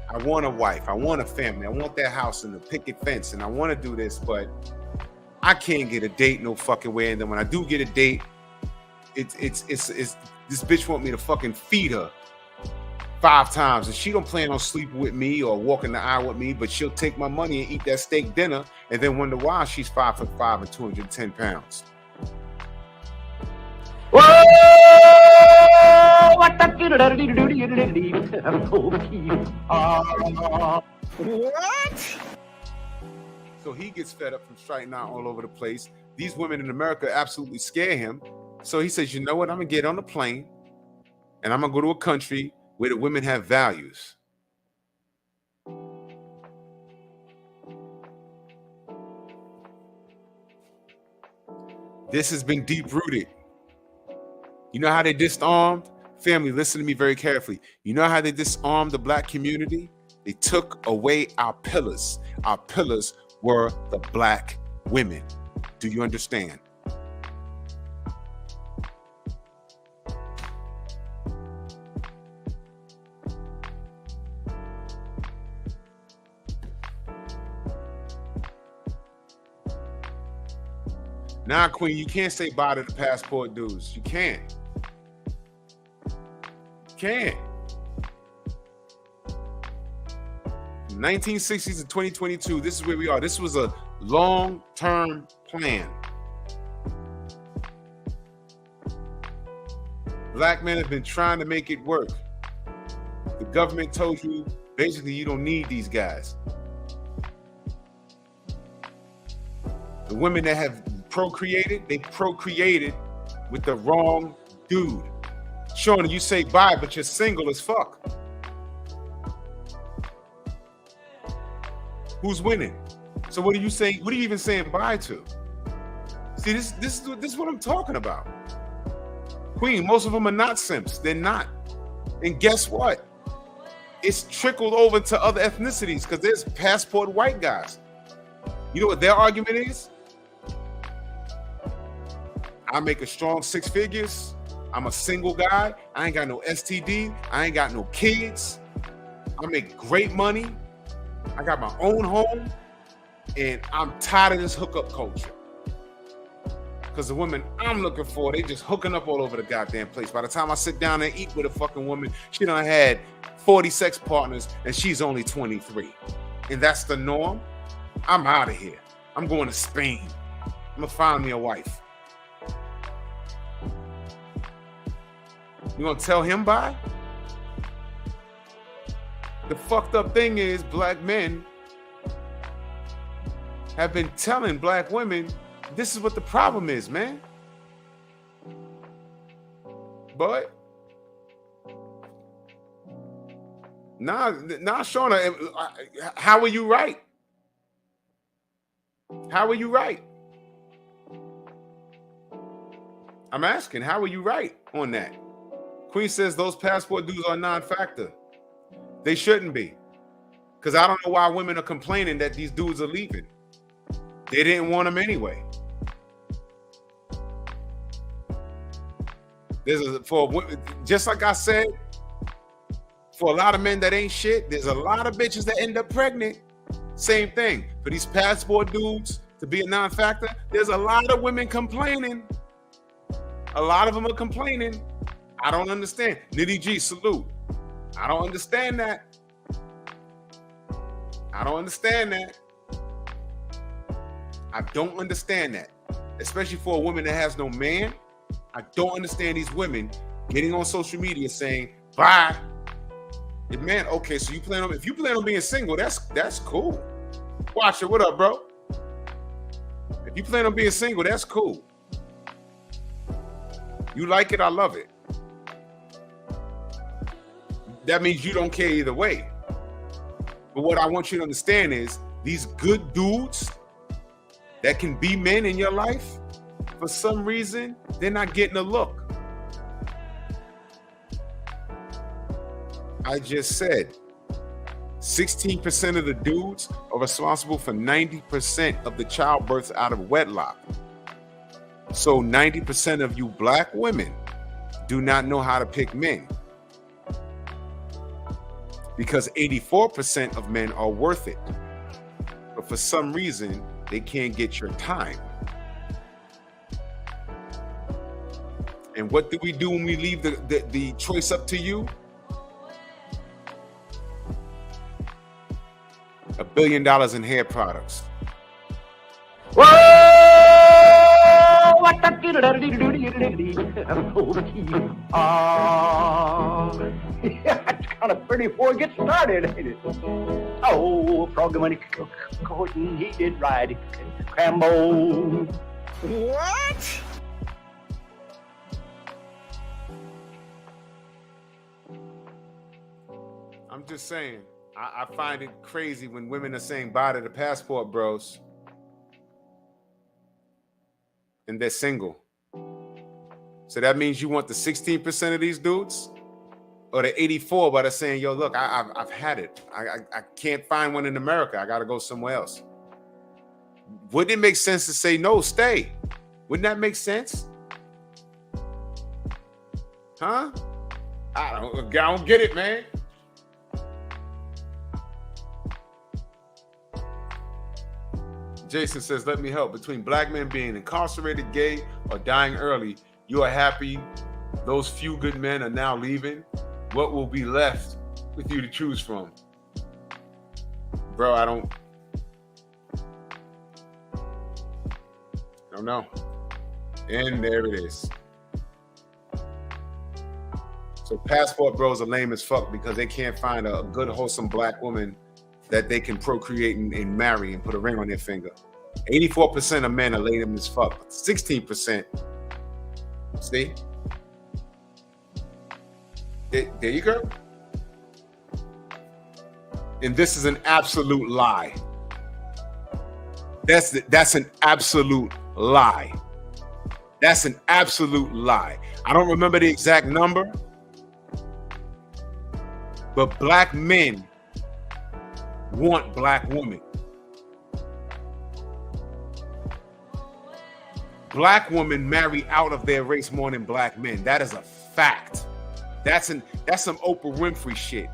I I want a wife. I want a family. I want that house and the picket fence, and I want to do this, but I can't get a date no fucking way. And then when I do get a date, it's this bitch want me to fucking feed her 5 times, and she don't plan on sleeping with me or walking the aisle with me, but she'll take my money and eat that steak dinner, and then wonder why she's 5'5" and 210 pounds. Whoa! What? So he gets fed up from striking out all over the place. These women in America absolutely scare him. So he says, you know what? I'm going to get on a plane and I'm going to go to a country where the women have values. This has been deep rooted. You know how they disarmed? Family, listen to me very carefully. You know how they disarmed the black community? They took away our pillars. Our pillars were the black women. Do you understand? Nah, Queen, you can't say bye to the passport dudes. You can't. You can't. 1960s to 2022, this is where we are. This was a long-term plan. Black men have been trying to make it work. The government told you, basically, you don't need these guys. The women that have procreated, they procreated with the wrong dude. Shauna, you say bye, but you're single as fuck. Who's winning? So what are you saying? What are you even saying bye to? See, this is what I'm talking about. Queen, most of them are not simps. They're not. And guess what? It's trickled over to other ethnicities because there's passport white guys. You know what their argument is? I make a strong 6 figures. I'm a single guy. I ain't got no STD. I ain't got no kids. I make great money. I got my own home. And I'm tired of this hookup culture. Because the women I'm looking for, they just hooking up all over the goddamn place. By the time I sit down and eat with a fucking woman, she done had 40 sex partners and she's only 23. And that's the norm. I'm out of here. I'm going to Spain. I'm going to find me a wife. You gonna tell him bye? The fucked up thing is black men have been telling black women, this is what the problem is, man. But nah, Shauna, how are you right? How are you right? I'm asking, how are you right on that? Queen says those passport dudes are non-factor. They shouldn't be. Because I don't know why women are complaining that these dudes are leaving. They didn't want them anyway. Just like I said, for a lot of men that ain't shit, there's a lot of bitches that end up pregnant. Same thing. For these passport dudes to be a non-factor, there's a lot of women complaining. A lot of them are complaining. I don't understand. Nitty G, salute. I don't understand that. I don't understand that. I don't understand that. Especially for a woman that has no man. I don't understand these women getting on social media saying, bye. And man, okay, so if you plan on being single, that's cool. Watch it, what up, bro? If you plan on being single, that's cool. You like it, I love it. That means you don't care either way. But what I want you to understand is these good dudes that can be men in your life, for some reason, they're not getting a look. I just said 16% of the dudes are responsible for 90% of the childbirths out of wedlock. So 90% of you black women do not know how to pick men. because 84% of men are worth it. But for some reason, they can't get your time. And what do we do when we leave the choice up to you? $1 billion in hair products. Whoa! What the that's kind of pretty before it gets started, ain't it? Oh, frog money, he did ride Crambo. What? I'm just saying, I find it crazy when women are saying bye to the passport bros and they're single. So that means you want the 16% of these dudes or the 84 but are saying, yo, look, I've had it. I can't find one in America. I got to go somewhere else. Wouldn't it make sense to say, no, stay? Wouldn't that make sense? Huh? I don't get it, man. Jason says, let me help. Between black men being incarcerated, gay, or dying early, you are happy those few good men are now leaving. What will be left with you to choose from? Bro, I don't know. And there it is. So passport bros are lame as fuck because they can't find a good, wholesome black woman that they can procreate and marry and put a ring on their finger. 84% of men are lame as fuck. 16%. See? There you go. And this is an absolute lie. That's an absolute lie. That's an absolute lie. I don't remember the exact number, but black men want black women. Black women marry out of their race more than black men. That is a fact. That's some Oprah Winfrey shit.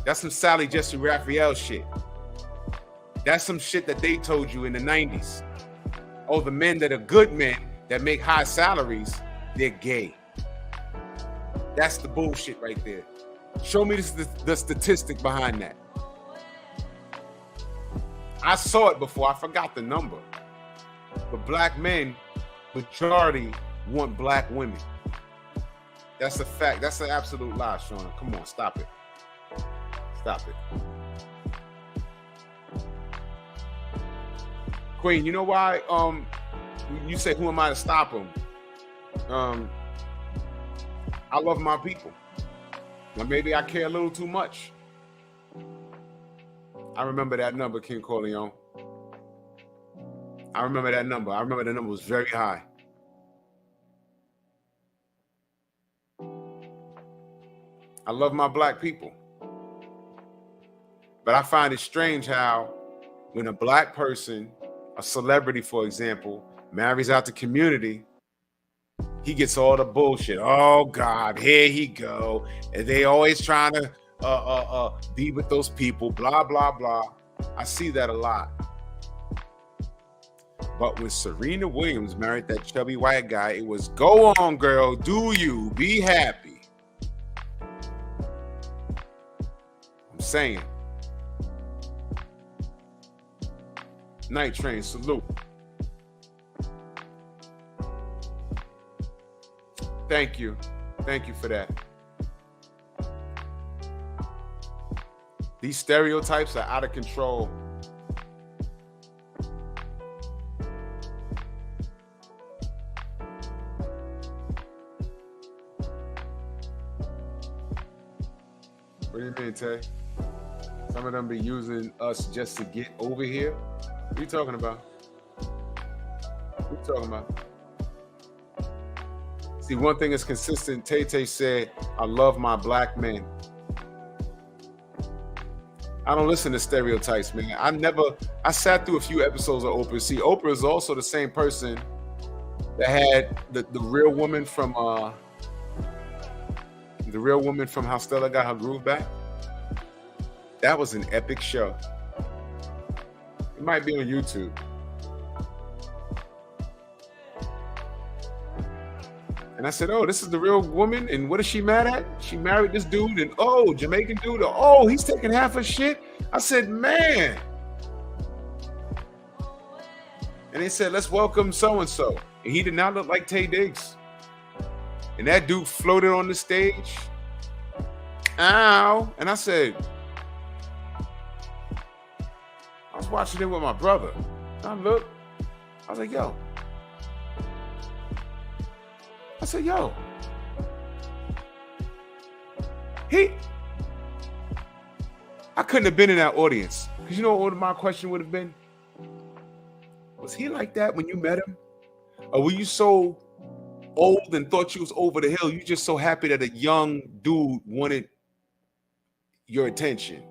That's some Sally Jesse Raphael shit. That's some shit that they told you in the 90s. Oh, the men that are good men that make high salaries, they're gay. That's the bullshit right there. Show me the statistic behind that. I saw it before. I forgot the number. But black men, majority want black women. That's a fact. That's an absolute lie, Shauna. Come on, stop it. Stop it. Queen, you know why? You say, who am I to stop them? I love my people. Now, maybe I care a little too much. I remember that number, King Corleone. I remember that number. I remember the number was very high. I love my black people. But I find it strange how when a black person, a celebrity, for example, marries out the community, he gets all the bullshit. Oh God, here he go. And they always trying to be with those people, blah, blah, blah. I see that a lot. But when Serena Williams married that chubby white guy, it was, go on, girl, do you, be happy. I'm saying. Night Train, salute. Thank you. Thank you for that. These stereotypes are out of control. What do you mean, Tay? Some of them be using us just to get over here? What are you talking about? What are you talking about? See, one thing is consistent. Tay said, I love my black men. I don't listen to stereotypes, man. I sat through a few episodes of Oprah. See, Oprah is also the same person that had the real woman from the real woman from How Stella Got Her Groove Back. That was an epic show. It might be on YouTube. And I said, oh, this is the real woman. And what is she mad at? She married this dude. And oh, Jamaican dude. Oh, he's taking half her shit. I said, man. And they said, let's welcome so-and-so. And he did not look like Tay Diggs. And that dude floated on the stage. Ow. And I said, I was watching it with my brother. And I looked. I was like, yo. I said, yo. I couldn't have been in that audience. Because you know what my question would have been? Was he like that when you met him? Or were you so old and thought you was over the hill? You just so happy that a young dude wanted your attention.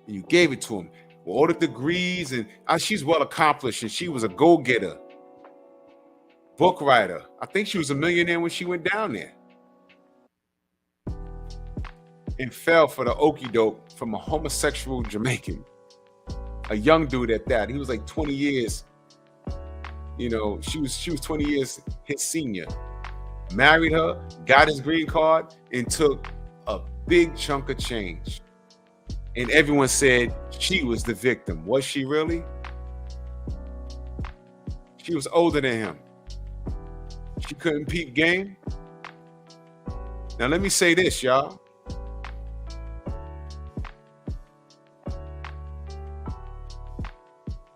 And you gave it to him. With all the degrees, and she's well accomplished, and she was a go-getter. Book writer. I think she was a millionaire when she went down there. And fell for the okie doke from a homosexual Jamaican. A young dude at that. He was like 20 years. You know, she was 20 years his senior. Married her, got his green card, and took a big chunk of change. And everyone said she was the victim. Was she really? She was older than him. She couldn't peep game. Now let me say this, y'all.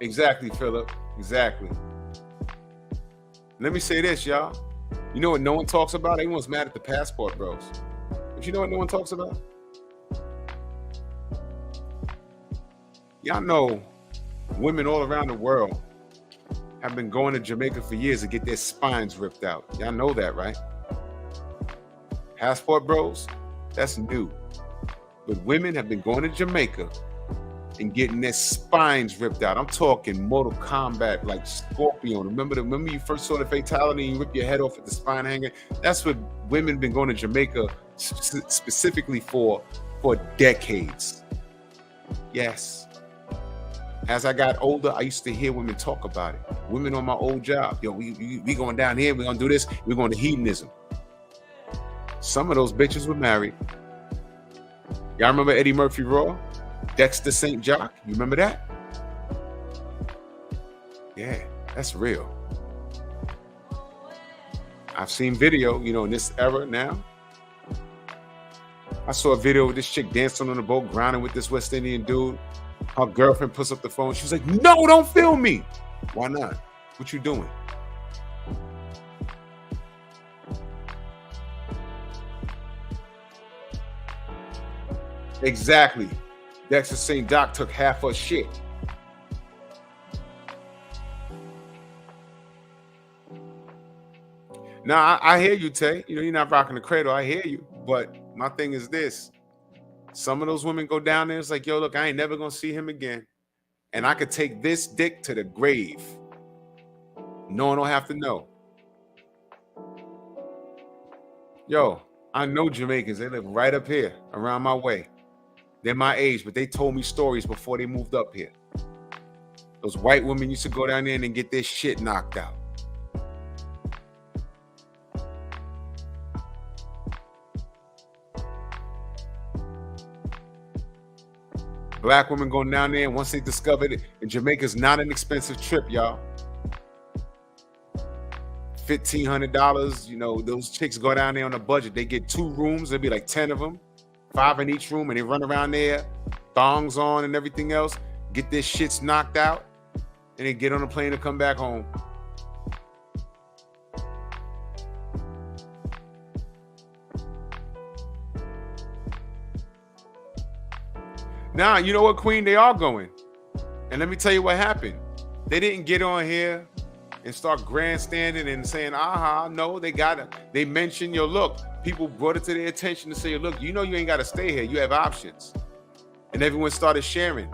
Exactly, Philip. Exactly. Let me say this, y'all. You know what no one talks about? Everyone's mad at the passport bros. But you know what no one talks about? Y'all know women all around the world have been going to Jamaica for years to get their spines ripped out. Y'all know that, right? Passport bros, that's new. But women have been going to Jamaica and getting their spines ripped out. I'm talking Mortal Kombat, like Scorpion. Remember you first saw the fatality and you rip your head off at the spine hanger? That's what women been going to Jamaica specifically for decades. Yes. As I got older, I used to hear women talk about it. Women on my old job. Yo, we going down here. We're going to do this. We're going to hedonism. Some of those bitches were married. Y'all remember Eddie Murphy Raw? Dexter St. Jock? You remember that? Yeah, that's real. I've seen video, you know, in this era now. I saw a video with this chick dancing on the boat, grinding with this West Indian dude. Her girlfriend puts up the phone. She was like, no, don't film me. Why not? What you doing? Exactly. Dexter St. Doc took half her shit. Now, I hear you, Tay. You know, you're not rocking the cradle. I hear you. But my thing is this. Some of those women go down there. It's like, yo, look, I ain't never going to see him again. And I could take this dick to the grave. No one don't have to know. Yo, I know Jamaicans. They live right up here, around my way. They're my age, but they told me stories before they moved up here. Those white women used to go down there and get their shit knocked out. Black women going down there, and once they discovered it, and Jamaica's not an expensive trip, y'all. $1,500, you know, those chicks go down there on a budget. They get 2 rooms, there'll be like 10 of them, 5 in each room, and they run around there, thongs on and everything else, get their shits knocked out, and they get on a plane to come back home. Now, you know what, Queen? They are going. And let me tell you what happened. They didn't get on here and start grandstanding and saying, aha, no, they mentioned, yo, look, people brought it to their attention to say, look, you know you ain't got to stay here. You have options. And everyone started sharing.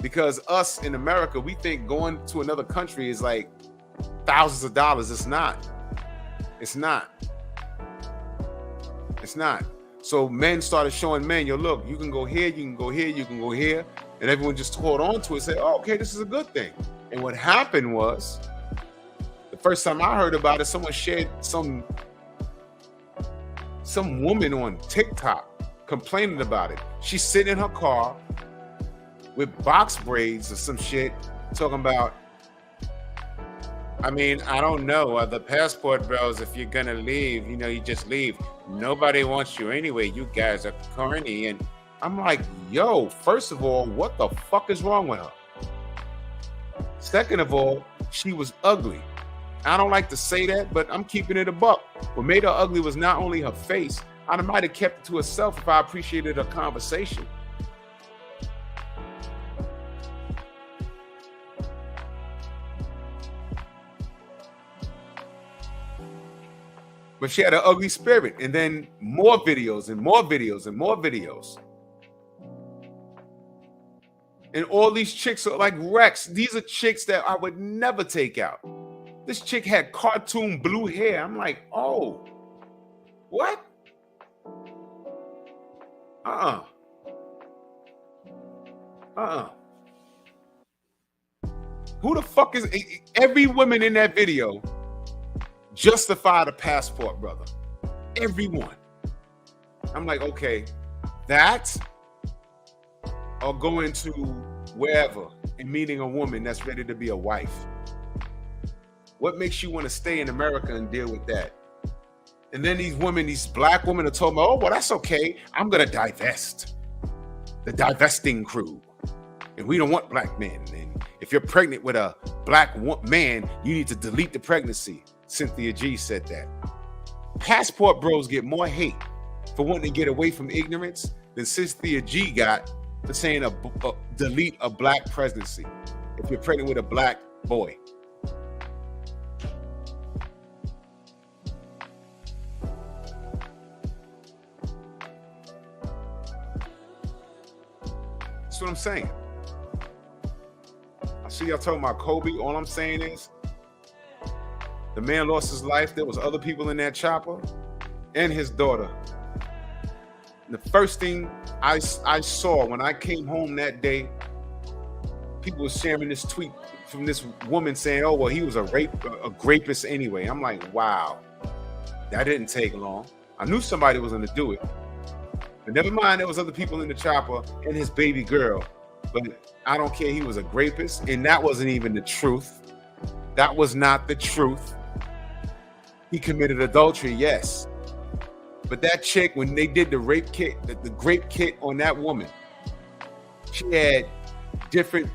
Because us in America, we think going to another country is like thousands of dollars. It's not. It's not. It's not. So men started showing men, yo, look, you can go here, you can go here, you can go here. And everyone just caught on to it and said, oh, okay, this is a good thing. And what happened was, the first time I heard about it, someone shared some woman on TikTok complaining about it. She's sitting in her car with box braids or some shit, talking about, I mean, I don't know, the passport bros, if you're gonna leave, you know, you just leave. Nobody wants you anyway. You guys are corny. And I'm like, yo, first of all, what the fuck is wrong with her? Second of all, she was ugly. I don't like to say that, but I'm keeping it a buck. What made her ugly was not only her face. I might have kept it to herself if I appreciated her conversation. But she had an ugly spirit. And then more videos and more videos and more videos. And all these chicks are like Rex. These are chicks that I would never take out. This chick had cartoon blue hair. I'm like, oh, what? Who the fuck is every woman in that video? Justify the passport, brother. Everyone. I'm like, okay, that or going to wherever and meeting a woman that's ready to be a wife. What makes you want to stay in America and deal with that? And then these women, these black women are told me, oh, well, that's okay. I'm going to divest. The divesting crew. And we don't want black men. And if you're pregnant with a black man, you need to delete the pregnancy. Cynthia G said that. Passport bros get more hate for wanting to get away from ignorance than Cynthia G got for saying delete a black pregnancy if you're pregnant with a black boy. That's what I'm saying. I see y'all talking about Kobe. All I'm saying is the man lost his life. There was other people in that chopper and his daughter. And the first thing I saw when I came home that day, people were sharing this tweet from this woman saying, oh, well, he was a rapist anyway. I'm like, wow, that didn't take long. I knew somebody was going to do it. But never mind, there was other people in the chopper and his baby girl. But I don't care, he was a rapist. And that wasn't even the truth. That was not the truth. He committed adultery, yes. But that chick, when they did the rape kit, the grape kit on that woman, she had different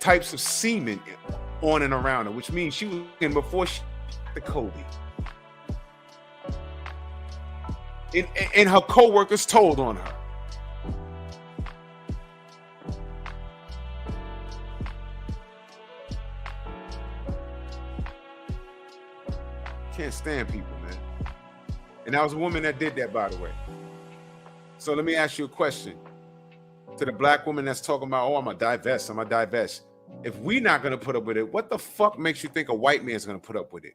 types of semen on and around her, which means she was in before she the Kobe. And her co-workers told on her. Can't stand people, man. And that was a woman that did that, by the way. So let me ask you a question. To the black woman that's talking about, oh, I'm gonna divest. If we're not gonna put up with it, what the fuck makes you think a white man's gonna put up with it?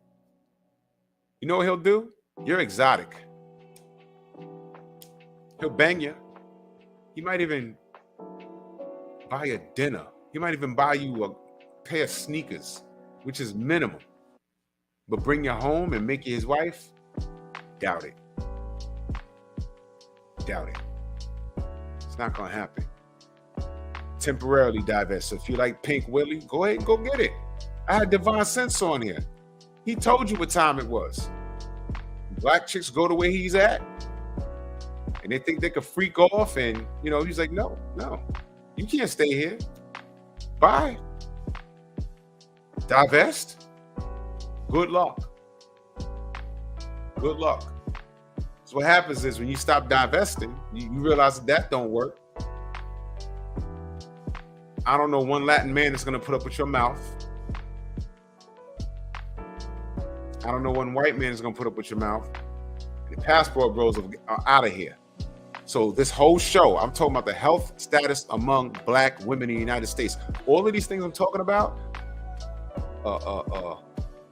You know what he'll do? You're exotic. He'll bang you. He might even buy you dinner. He might even buy you a pair of sneakers, which is minimum. But bring you home and make you his wife? Doubt it. Doubt it. It's not gonna happen. Temporarily divest. So if you like Pink Willie, go ahead and go get it. I had Devon Sense on here. He told you what time it was. Black chicks go to where he's at, and they think they could freak off, and he's like, no, you can't stay here. Bye. Divest. Good luck. Good luck. So what happens is when you stop divesting, you realize that don't work. I don't know one Latin man that's going to put up with your mouth. I don't know one white man that's going to put up with your mouth. The passport bros are out of here. So this whole show, I'm talking about the health status among black women in the United States. All of these things I'm talking about,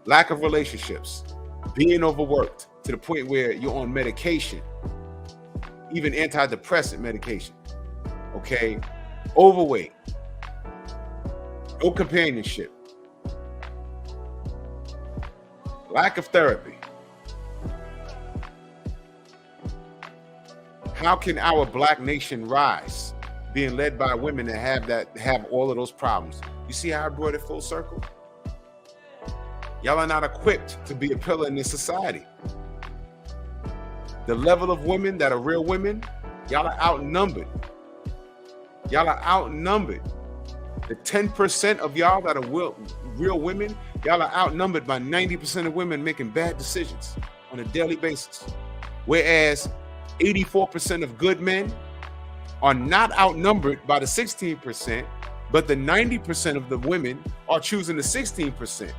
lack of relationships, being overworked to the point where you're on medication, even antidepressant medication. Okay, overweight, no companionship, lack of therapy. How can our black nation rise being led by women that have all of those problems? You see how I brought it full circle? Y'all are not equipped to be a pillar in this society. The level of women that are real women, y'all are outnumbered. Y'all are outnumbered. The 10% of y'all that are real women, y'all are outnumbered by 90% of women making bad decisions on a daily basis. Whereas 84% of good men are not outnumbered by the 16%, but the 90% of the women are choosing the 16%,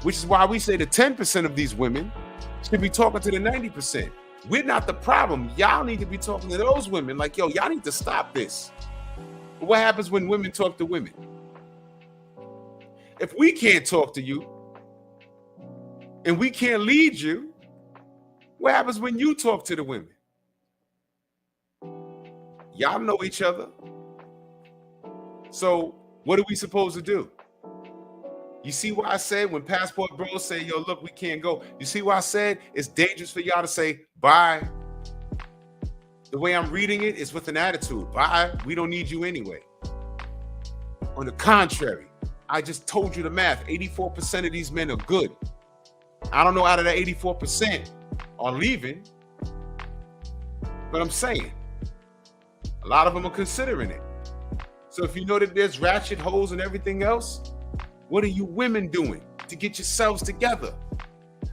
which is why we say the 10% of these women should be talking to the 90%. We're not the problem. Y'all need to be talking to those women like, yo, y'all need to stop this. But what happens when women talk to women? If we can't talk to you and we can't lead you, what happens when you talk to the women? Y'all know each other. So what are we supposed to do? You see why I said when Passport Bros say, yo, look, we can't go. You see why I said it's dangerous for y'all to say bye. The way I'm reading it is with an attitude. Bye, we don't need you anyway. On the contrary, I just told you the math. 84% of these men are good. I don't know out of that 84% are leaving, but I'm saying a lot of them are considering it. So if you know that there's ratchet holes and everything else, what are you women doing to get yourselves together?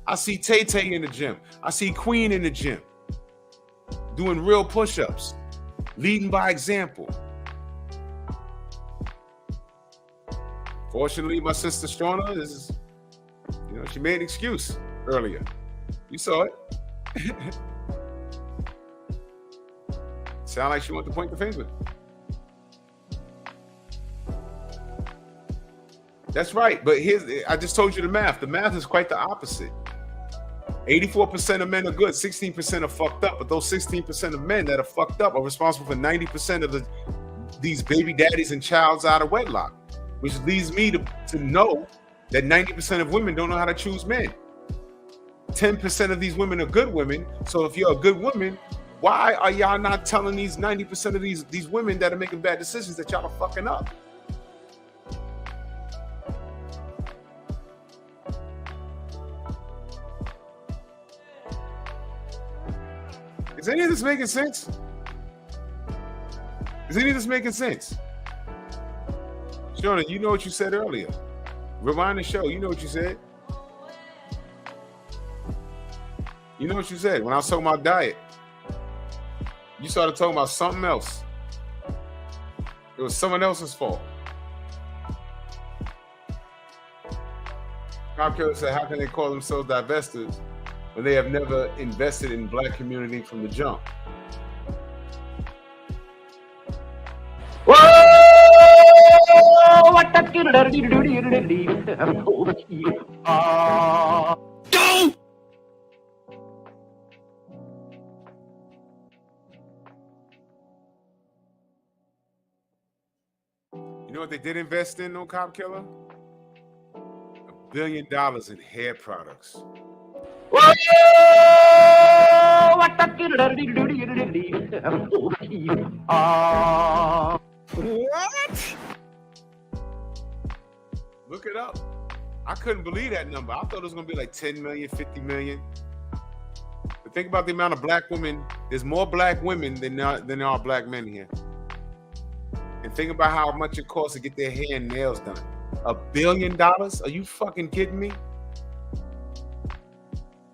I see Tay-Tay in the gym. I see Queen in the gym doing real push-ups, leading by example. Fortunately, my sister Shauna is, she made an excuse earlier. You saw it. Sound like she wanted to point the finger. That's right, but I just told you the math. The math is quite the opposite. 84% of men are good, 16% are fucked up, but those 16% of men that are fucked up are responsible for 90% of these baby daddies and childs out of wedlock, which leads me to know that 90% of women don't know how to choose men. 10% of these women are good women, so if you're a good woman, why are y'all not telling these 90% of these women that are making bad decisions that y'all are fucking up? Is any of this making sense? Is any of this making sense? Shona, you know what you said earlier. Rewind the show. You know what you said. You know what you said. When I was talking about diet, you started talking about something else. It was someone else's fault. Cop Killer said, how can they call themselves divestors when they have never invested in black community from the jump? Whoa! What the Go! You know what they did invest in, no Cop Killer? $1 billion in hair products. Whoa! What the What? Look it up. I couldn't believe that number. I thought it was going to be like 10 million, 50 million. But think about the amount of black women. There's more black women than there are black men here. And think about how much it costs to get their hair and nails done. $1 billion? Are you fucking kidding me?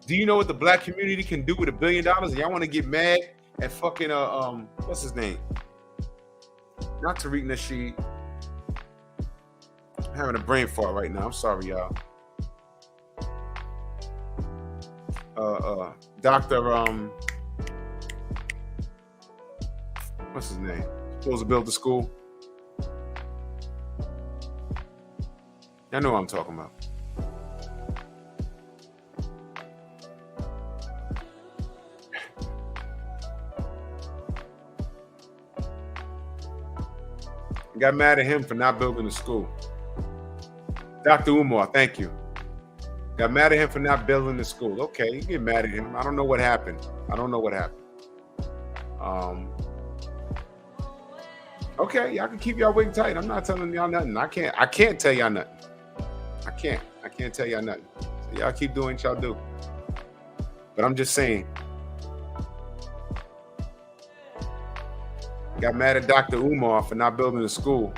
Do you know what the black community can do with $1 billion? And y'all want to get mad at fucking what's his name? Not Tariq Nasheed. I'm having a brain fart right now. I'm sorry, y'all. Dr. What's his name? Supposed to build the school. Y'all know what I'm talking about. Got mad at him for not building a school. Dr. Umar, thank you. Got mad at him for not building the school. Okay, you get mad at him. I don't know what happened. Okay, y'all can keep y'all wig tight. I'm not telling y'all nothing. I can't tell y'all nothing. I can't tell y'all nothing. So y'all keep doing what y'all do. But I'm just saying. Got mad at Dr. Umar for not building a school.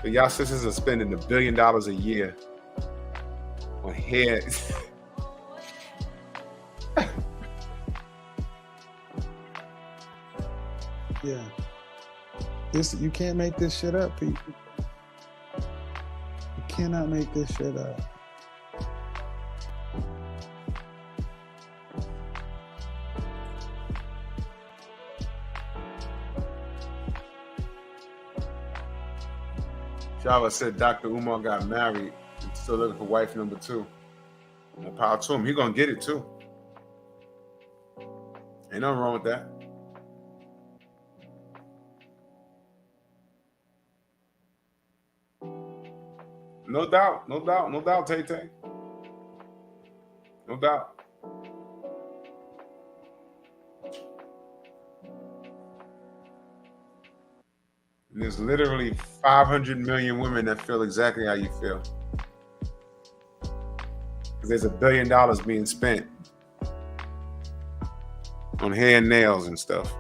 But y'all sisters are spending $1 billion a year on hair. Yeah. You can't make this shit up, people. You cannot make this shit up. Java said Dr. Umar got married and still looking for wife number 2. More power to him. He gonna get it too. Ain't nothing wrong with that. No doubt, Tay-Tay. No doubt. And there's literally 500 million women that feel exactly how you feel. Because there's $1 billion being spent on hair and nails and stuff.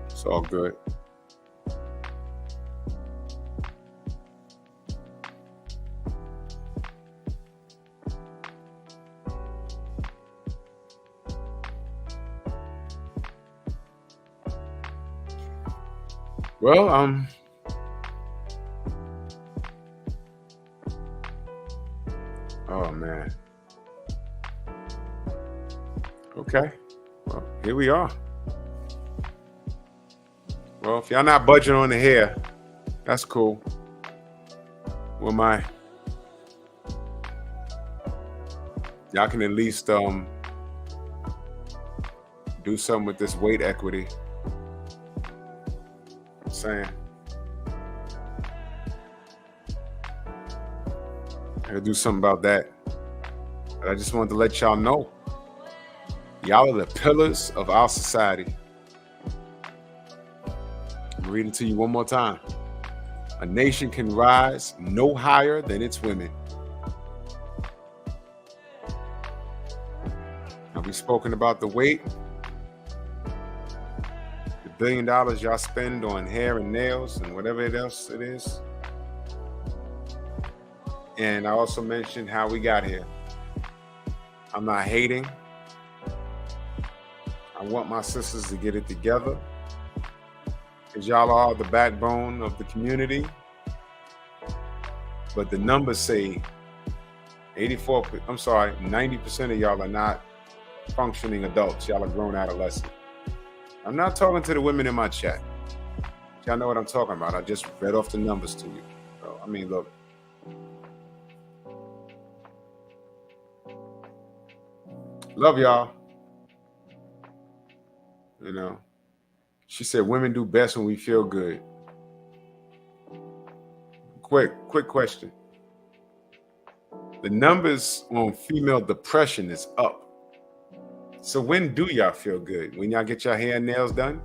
It's all good. Well, oh man. Okay. Well, here we are. Well, if y'all not budging on the hair, that's cool. Well, y'all can at least do something with this weight equity. Saying I gotta do something about that. But I just wanted to let y'all know, y'all are the pillars of our society. I'm reading to you one more time. A nation can rise no higher than its women. Now, we've spoken about the weight. $1 billion y'all spend on hair and nails and whatever else it is. And I also mentioned how we got here. I'm not hating. I want my sisters to get it together, because y'all are the backbone of the community. But the numbers say 90% of y'all are not functioning adults. Y'all are grown adolescents. I'm not talking to the women in my chat. Y'all know what I'm talking about. I just read off the numbers to you. So, I mean, look. Love y'all. You know, she said women do best when we feel good. Quick question. The numbers on female depression is up. So when do y'all feel good? When y'all get your hair and nails done?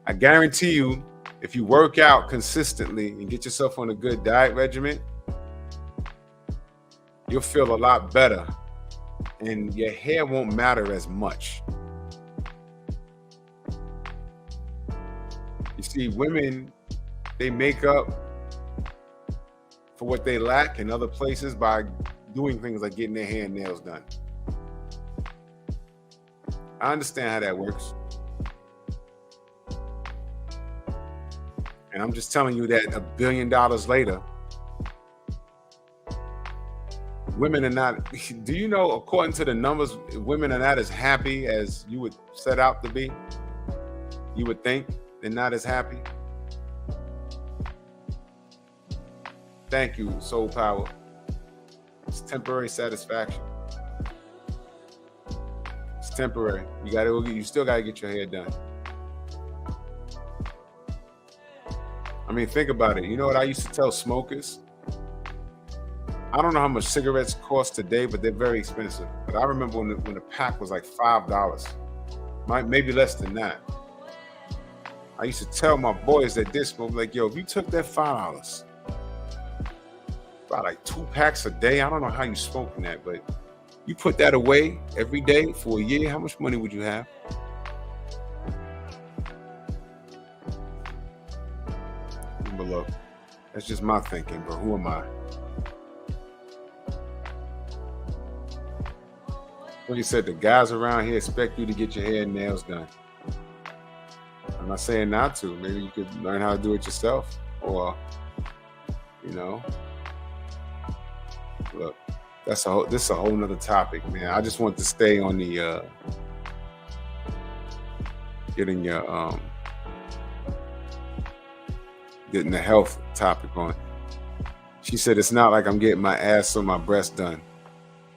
I guarantee you, if you work out consistently and get yourself on a good diet regimen, you'll feel a lot better and your hair won't matter as much. You see, women, they make up for what they lack in other places by doing things like getting their hair and nails done. I understand how that works. And I'm just telling you that $1 billion later, women are not, do you know, according to the numbers, women are not as happy as you would set out to be? You would think they're not as happy? Thank you, Soul Power. It's temporary satisfaction. temporary. You still gotta get your hair done. I mean, think about it. You know what I used to tell smokers? I don't know how much cigarettes cost today, but they're very expensive. But I remember when the pack was like $5, maybe less than that. I used to tell my boys that did smoke, like, yo, if you took that $5, about like 2 packs a day, I don't know how you smoking that, but you put that away every day for a year, how much money would you have? But look, that's just my thinking, bro. Who am I? Well, you said the guys around here expect you to get your hair and nails done. I'm not saying not to. Maybe you could learn how to do it yourself, or, you know. Look, this is a whole nother topic, man. I just want to stay on the getting the health topic on. She said it's not like I'm getting my ass or my breast done.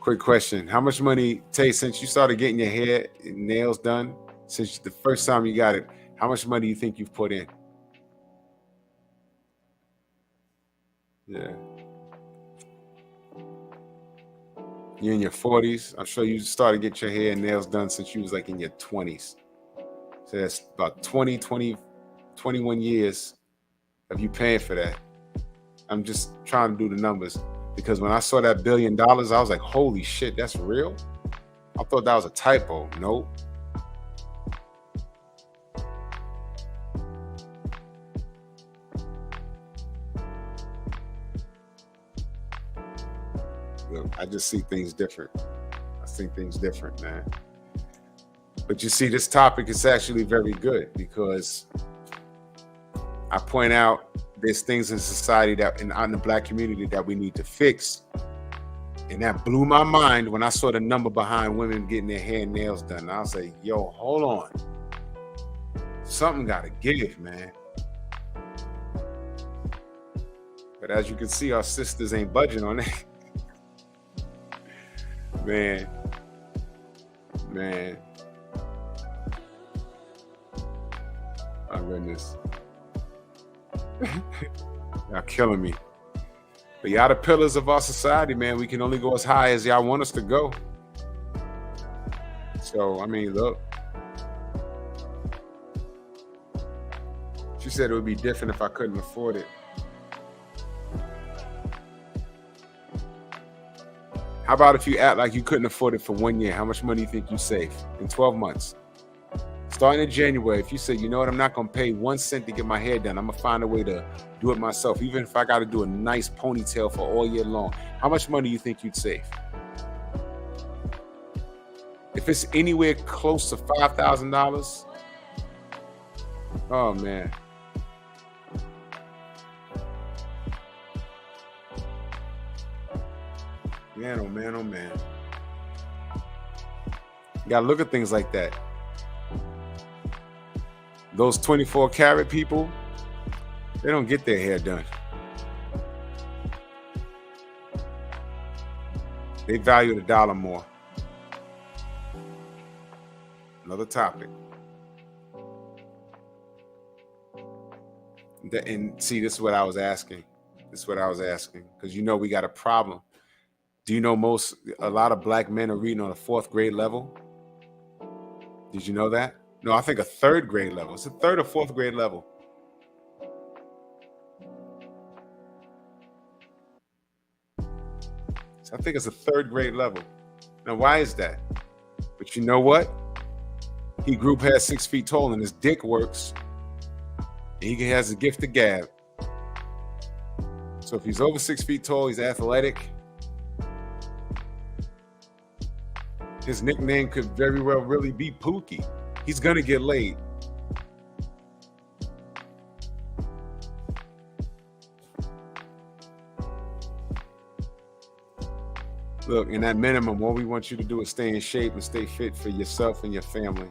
Quick question: how much money, Tay, since you started getting your hair and nails done, since the first time you got it, how much money do you think you've put in? Yeah. You're in your 40s. I'm sure you started getting your hair and nails done since you was like in your 20s. So that's about 21 years of you paying for that. I'm just trying to do the numbers, because when I saw that $1 billion, I was like, holy shit, that's real? I thought that was a typo. Nope. Look, I just see things different. I see things different, man. But you see, this topic is actually very good, because I point out there's things in society that in the Black community that we need to fix. And that blew my mind when I saw the number behind women getting their hair and nails done. I was like, yo, hold on. Something got to give, man. But as you can see, our sisters ain't budging on that. Man. My goodness. Y'all killing me. But y'all the pillars of our society, man. We can only go as high as y'all want us to go. So, I mean, look. She said it would be different if I couldn't afford it. How about if you act like you couldn't afford it for 1 year? How much money do you think you save in 12 months? Starting in January, if you say, you know what, I'm not going to pay 1 cent to get my hair done. I'm going to find a way to do it myself. Even if I got to do a nice ponytail for all year long. How much money do you think you'd save? If it's anywhere close to $5,000, oh, man. Man, oh, man, oh, man. You got to look at things like that. Those 24 karat people, they don't get their hair done. They value the dollar more. Another topic. And see, this is what I was asking. Because you know we got a problem. Do you know a lot of Black men are reading on a 4th grade level? Did you know that? No, I think a 3rd grade level. It's a 3rd or 4th grade level. So I think it's a 3rd grade level. Now, why is that? But you know what? He grew past 6 feet tall and his dick works. And he has a gift of gab. So if he's over 6 feet tall, he's athletic. His nickname could very well really be Pookie. He's gonna get laid. Look, in that minimum, all we want you to do is stay in shape and stay fit for yourself and your family.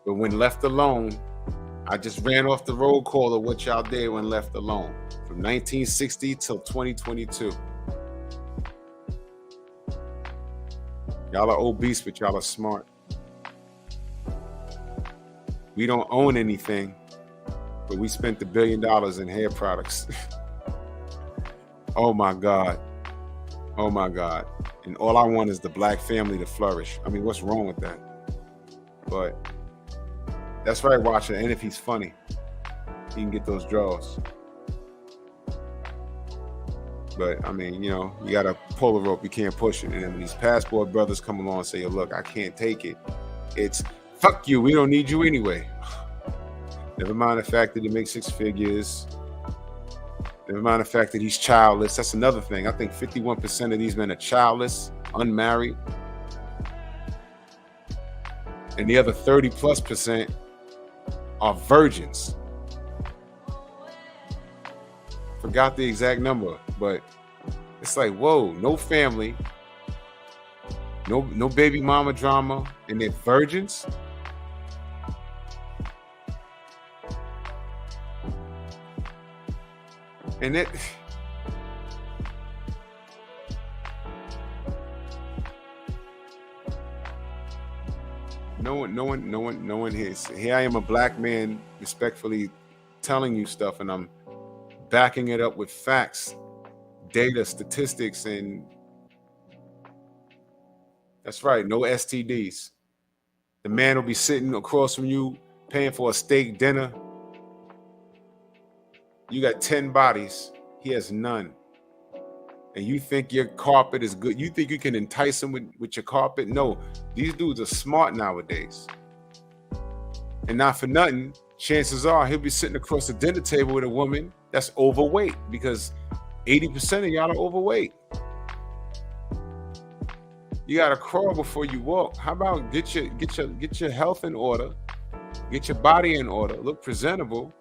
But when left alone, I just ran off the roll call of what y'all did when left alone. From 1960 till 2022. Y'all are obese, but y'all are smart. We don't own anything, but we spent $1 billion in hair products. Oh my God. Oh my God. And all I want is the black family to flourish. I mean, what's wrong with that? But that's right, watching. And if he's funny, he can get those draws. But I mean, you know, you gotta pull the rope, you can't push it. And then when these passport brothers come along and say, look, I can't take it, it's fuck you, we don't need you anyway. Never mind the fact that he makes 6 figures. Never mind the fact that he's childless. That's another thing. I think 51% of these men are childless, unmarried. And the other 30+% are virgins. Forgot the exact number, but it's like, whoa, no family, no baby mama drama, and they're virgins. And it no one here I am, a black man, respectfully telling you stuff, and I'm backing it up with facts, data, statistics, and that's right, no STDs. The man will be sitting across from you paying for a steak dinner. You got 10 bodies, he has none. And you think your carpet is good. You think you can entice him with your carpet? No, these dudes are smart nowadays. And not for nothing, chances are he'll be sitting across the dinner table with a woman that's overweight, because 80% of y'all are overweight. You gotta crawl before you walk. How about get your health in order, get your body in order, look presentable,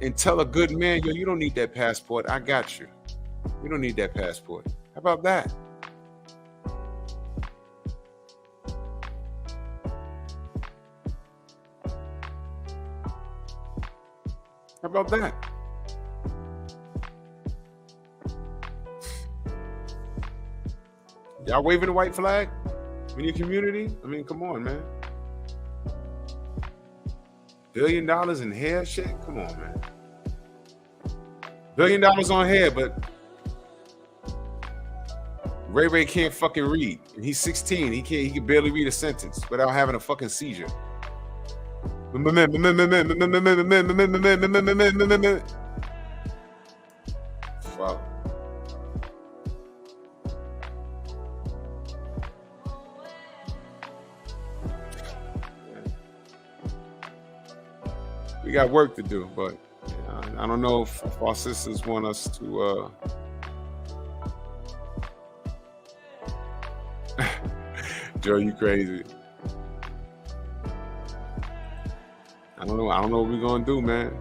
and tell a good man, yo, you don't need that passport. I got you. You don't need that passport. How about that? How about that? Y'all waving the white flag in your community? I mean, come on, man. $1 billion in hair shit? Come on, man. $1 billion on hair, but Ray can't fucking read. And he's 16. He can barely read a sentence without having a fucking seizure. Fuck. We got work to do, but I don't know if our sisters want us to Joe, you crazy. I don't know what we're gonna do, man.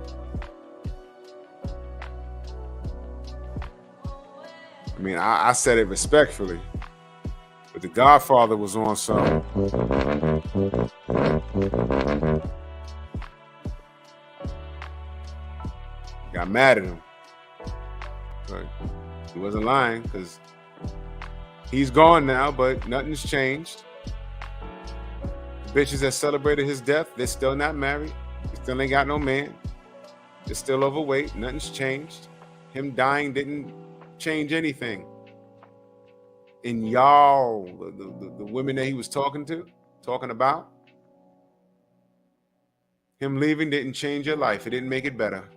I mean, I said it respectfully, but the Godfather was on some. Got mad at him, but he wasn't lying, because he's gone now, but nothing's changed. The bitches that celebrated his death, they're still not married. They still ain't got no man. They're still overweight. Nothing's changed. Him dying didn't change anything. And y'all, the women that he was talking about, him leaving didn't change your life. It didn't make it better.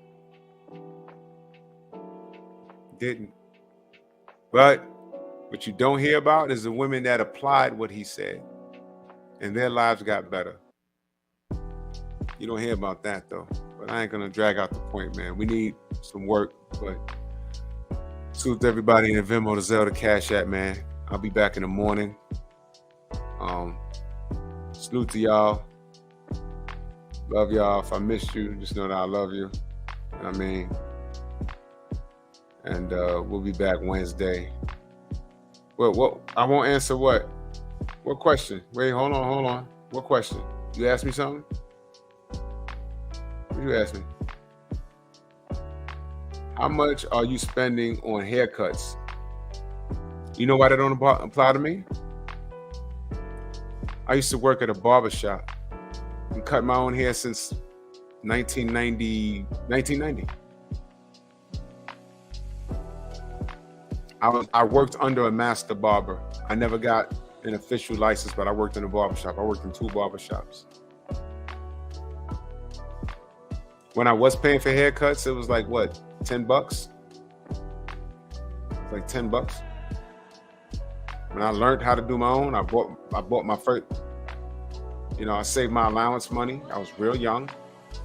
Didn't. But what you don't hear about is the women that applied what he said, and their lives got better. You don't hear about that, though. But I ain't gonna drag out the point, man. We need some work, but salute to everybody in the Venmo, the Zelle, the Cash App, man. I'll be back in the morning. Salute to y'all. Love y'all. If I missed you, just know that I love you. You know what I mean? And we'll be back Wednesday. What? I won't answer what? What question? Wait, hold on. What question? You asked me something? What you asked me? How much are you spending on haircuts? You know why that don't apply to me? I used to work at a barber shop. been cutting my own hair since 1990. I worked under a master barber. I never got an official license, but I worked in a barbershop. I worked in 2 barbershops. When I was paying for haircuts, it was like what, $10? Like $10. When I learned how to do my own, I bought my first, I saved my allowance money. I was real young.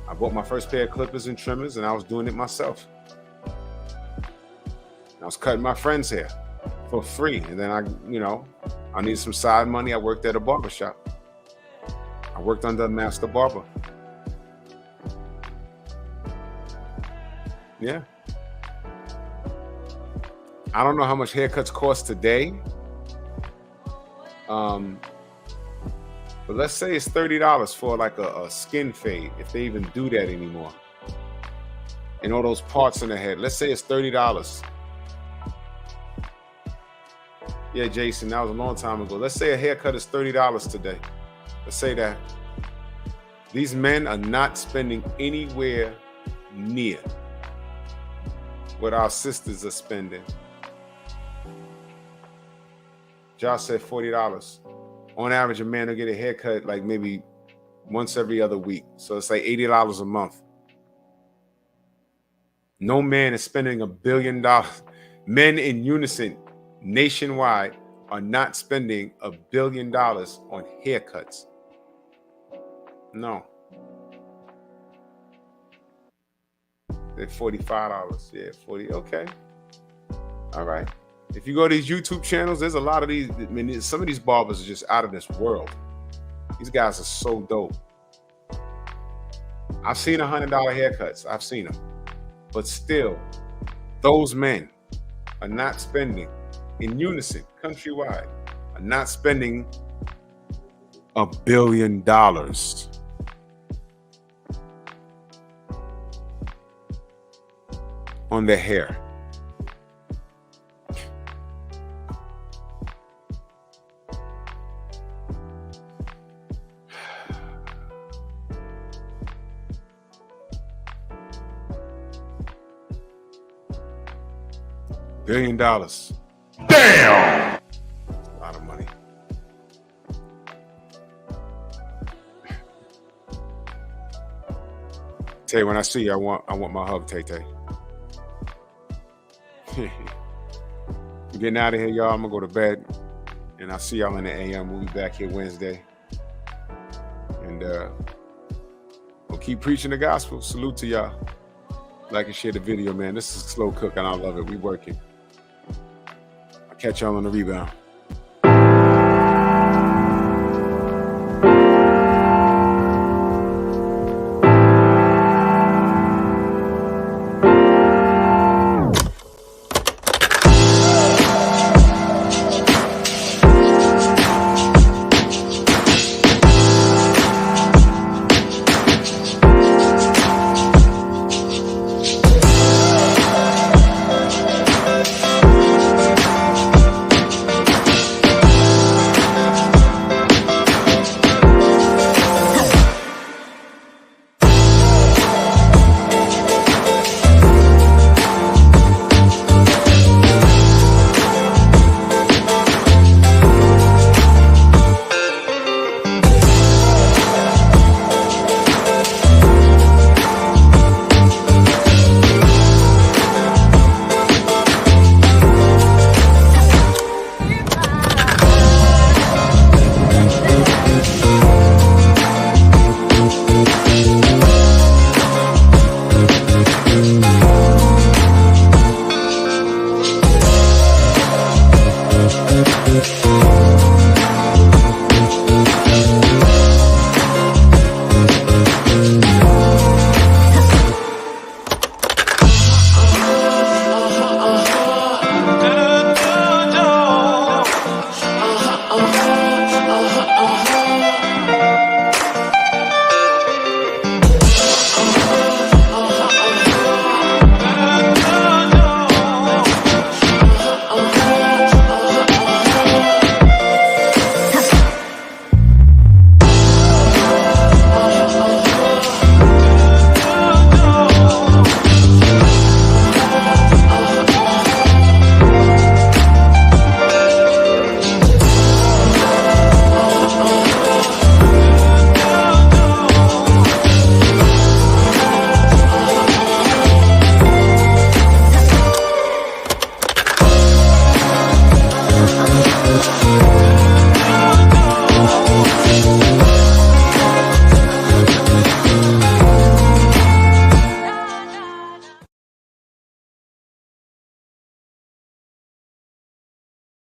I bought my first pair of clippers and trimmers, and I was doing it myself. I was cutting my friend's hair for free. And then I needed some side money. I worked at a barbershop. I worked under a master barber. Yeah. I don't know how much haircuts cost today. But let's say it's $30 for like a skin fade, if they even do that anymore. And all those parts in the head. Let's say it's $30. Yeah, Jason, that was a long time ago. Let's say a haircut is $30 today. Let's say that. These men are not spending anywhere near what our sisters are spending. Josh said $40. On average, a man will get a haircut like maybe once every other week. So it's like $80 a month. No man is spending $1 billion. Men in unison nationwide are not spending $1 billion on haircuts. No. They're $45. Yeah, 40. Okay. All right. If you go to these YouTube channels, there's a lot of these. I mean, some of these barbers are just out of this world. These guys are so dope. I've seen $100 haircuts. I've seen them. But still, those men are not spending, in unison, countrywide, are not spending $1 billion on their hair. $1 billion. Damn! A lot of money. Tay, when I see you, I want my hug, Tay Tay. I'm getting out of here, y'all. I'm gonna go to bed, and I'll see y'all in the AM. We'll be back here Wednesday, and we'll keep preaching the gospel. Salute to y'all. Like and share the video, man. This is a slow cook, and I love it. We working. I'll catch y'all on the rebound.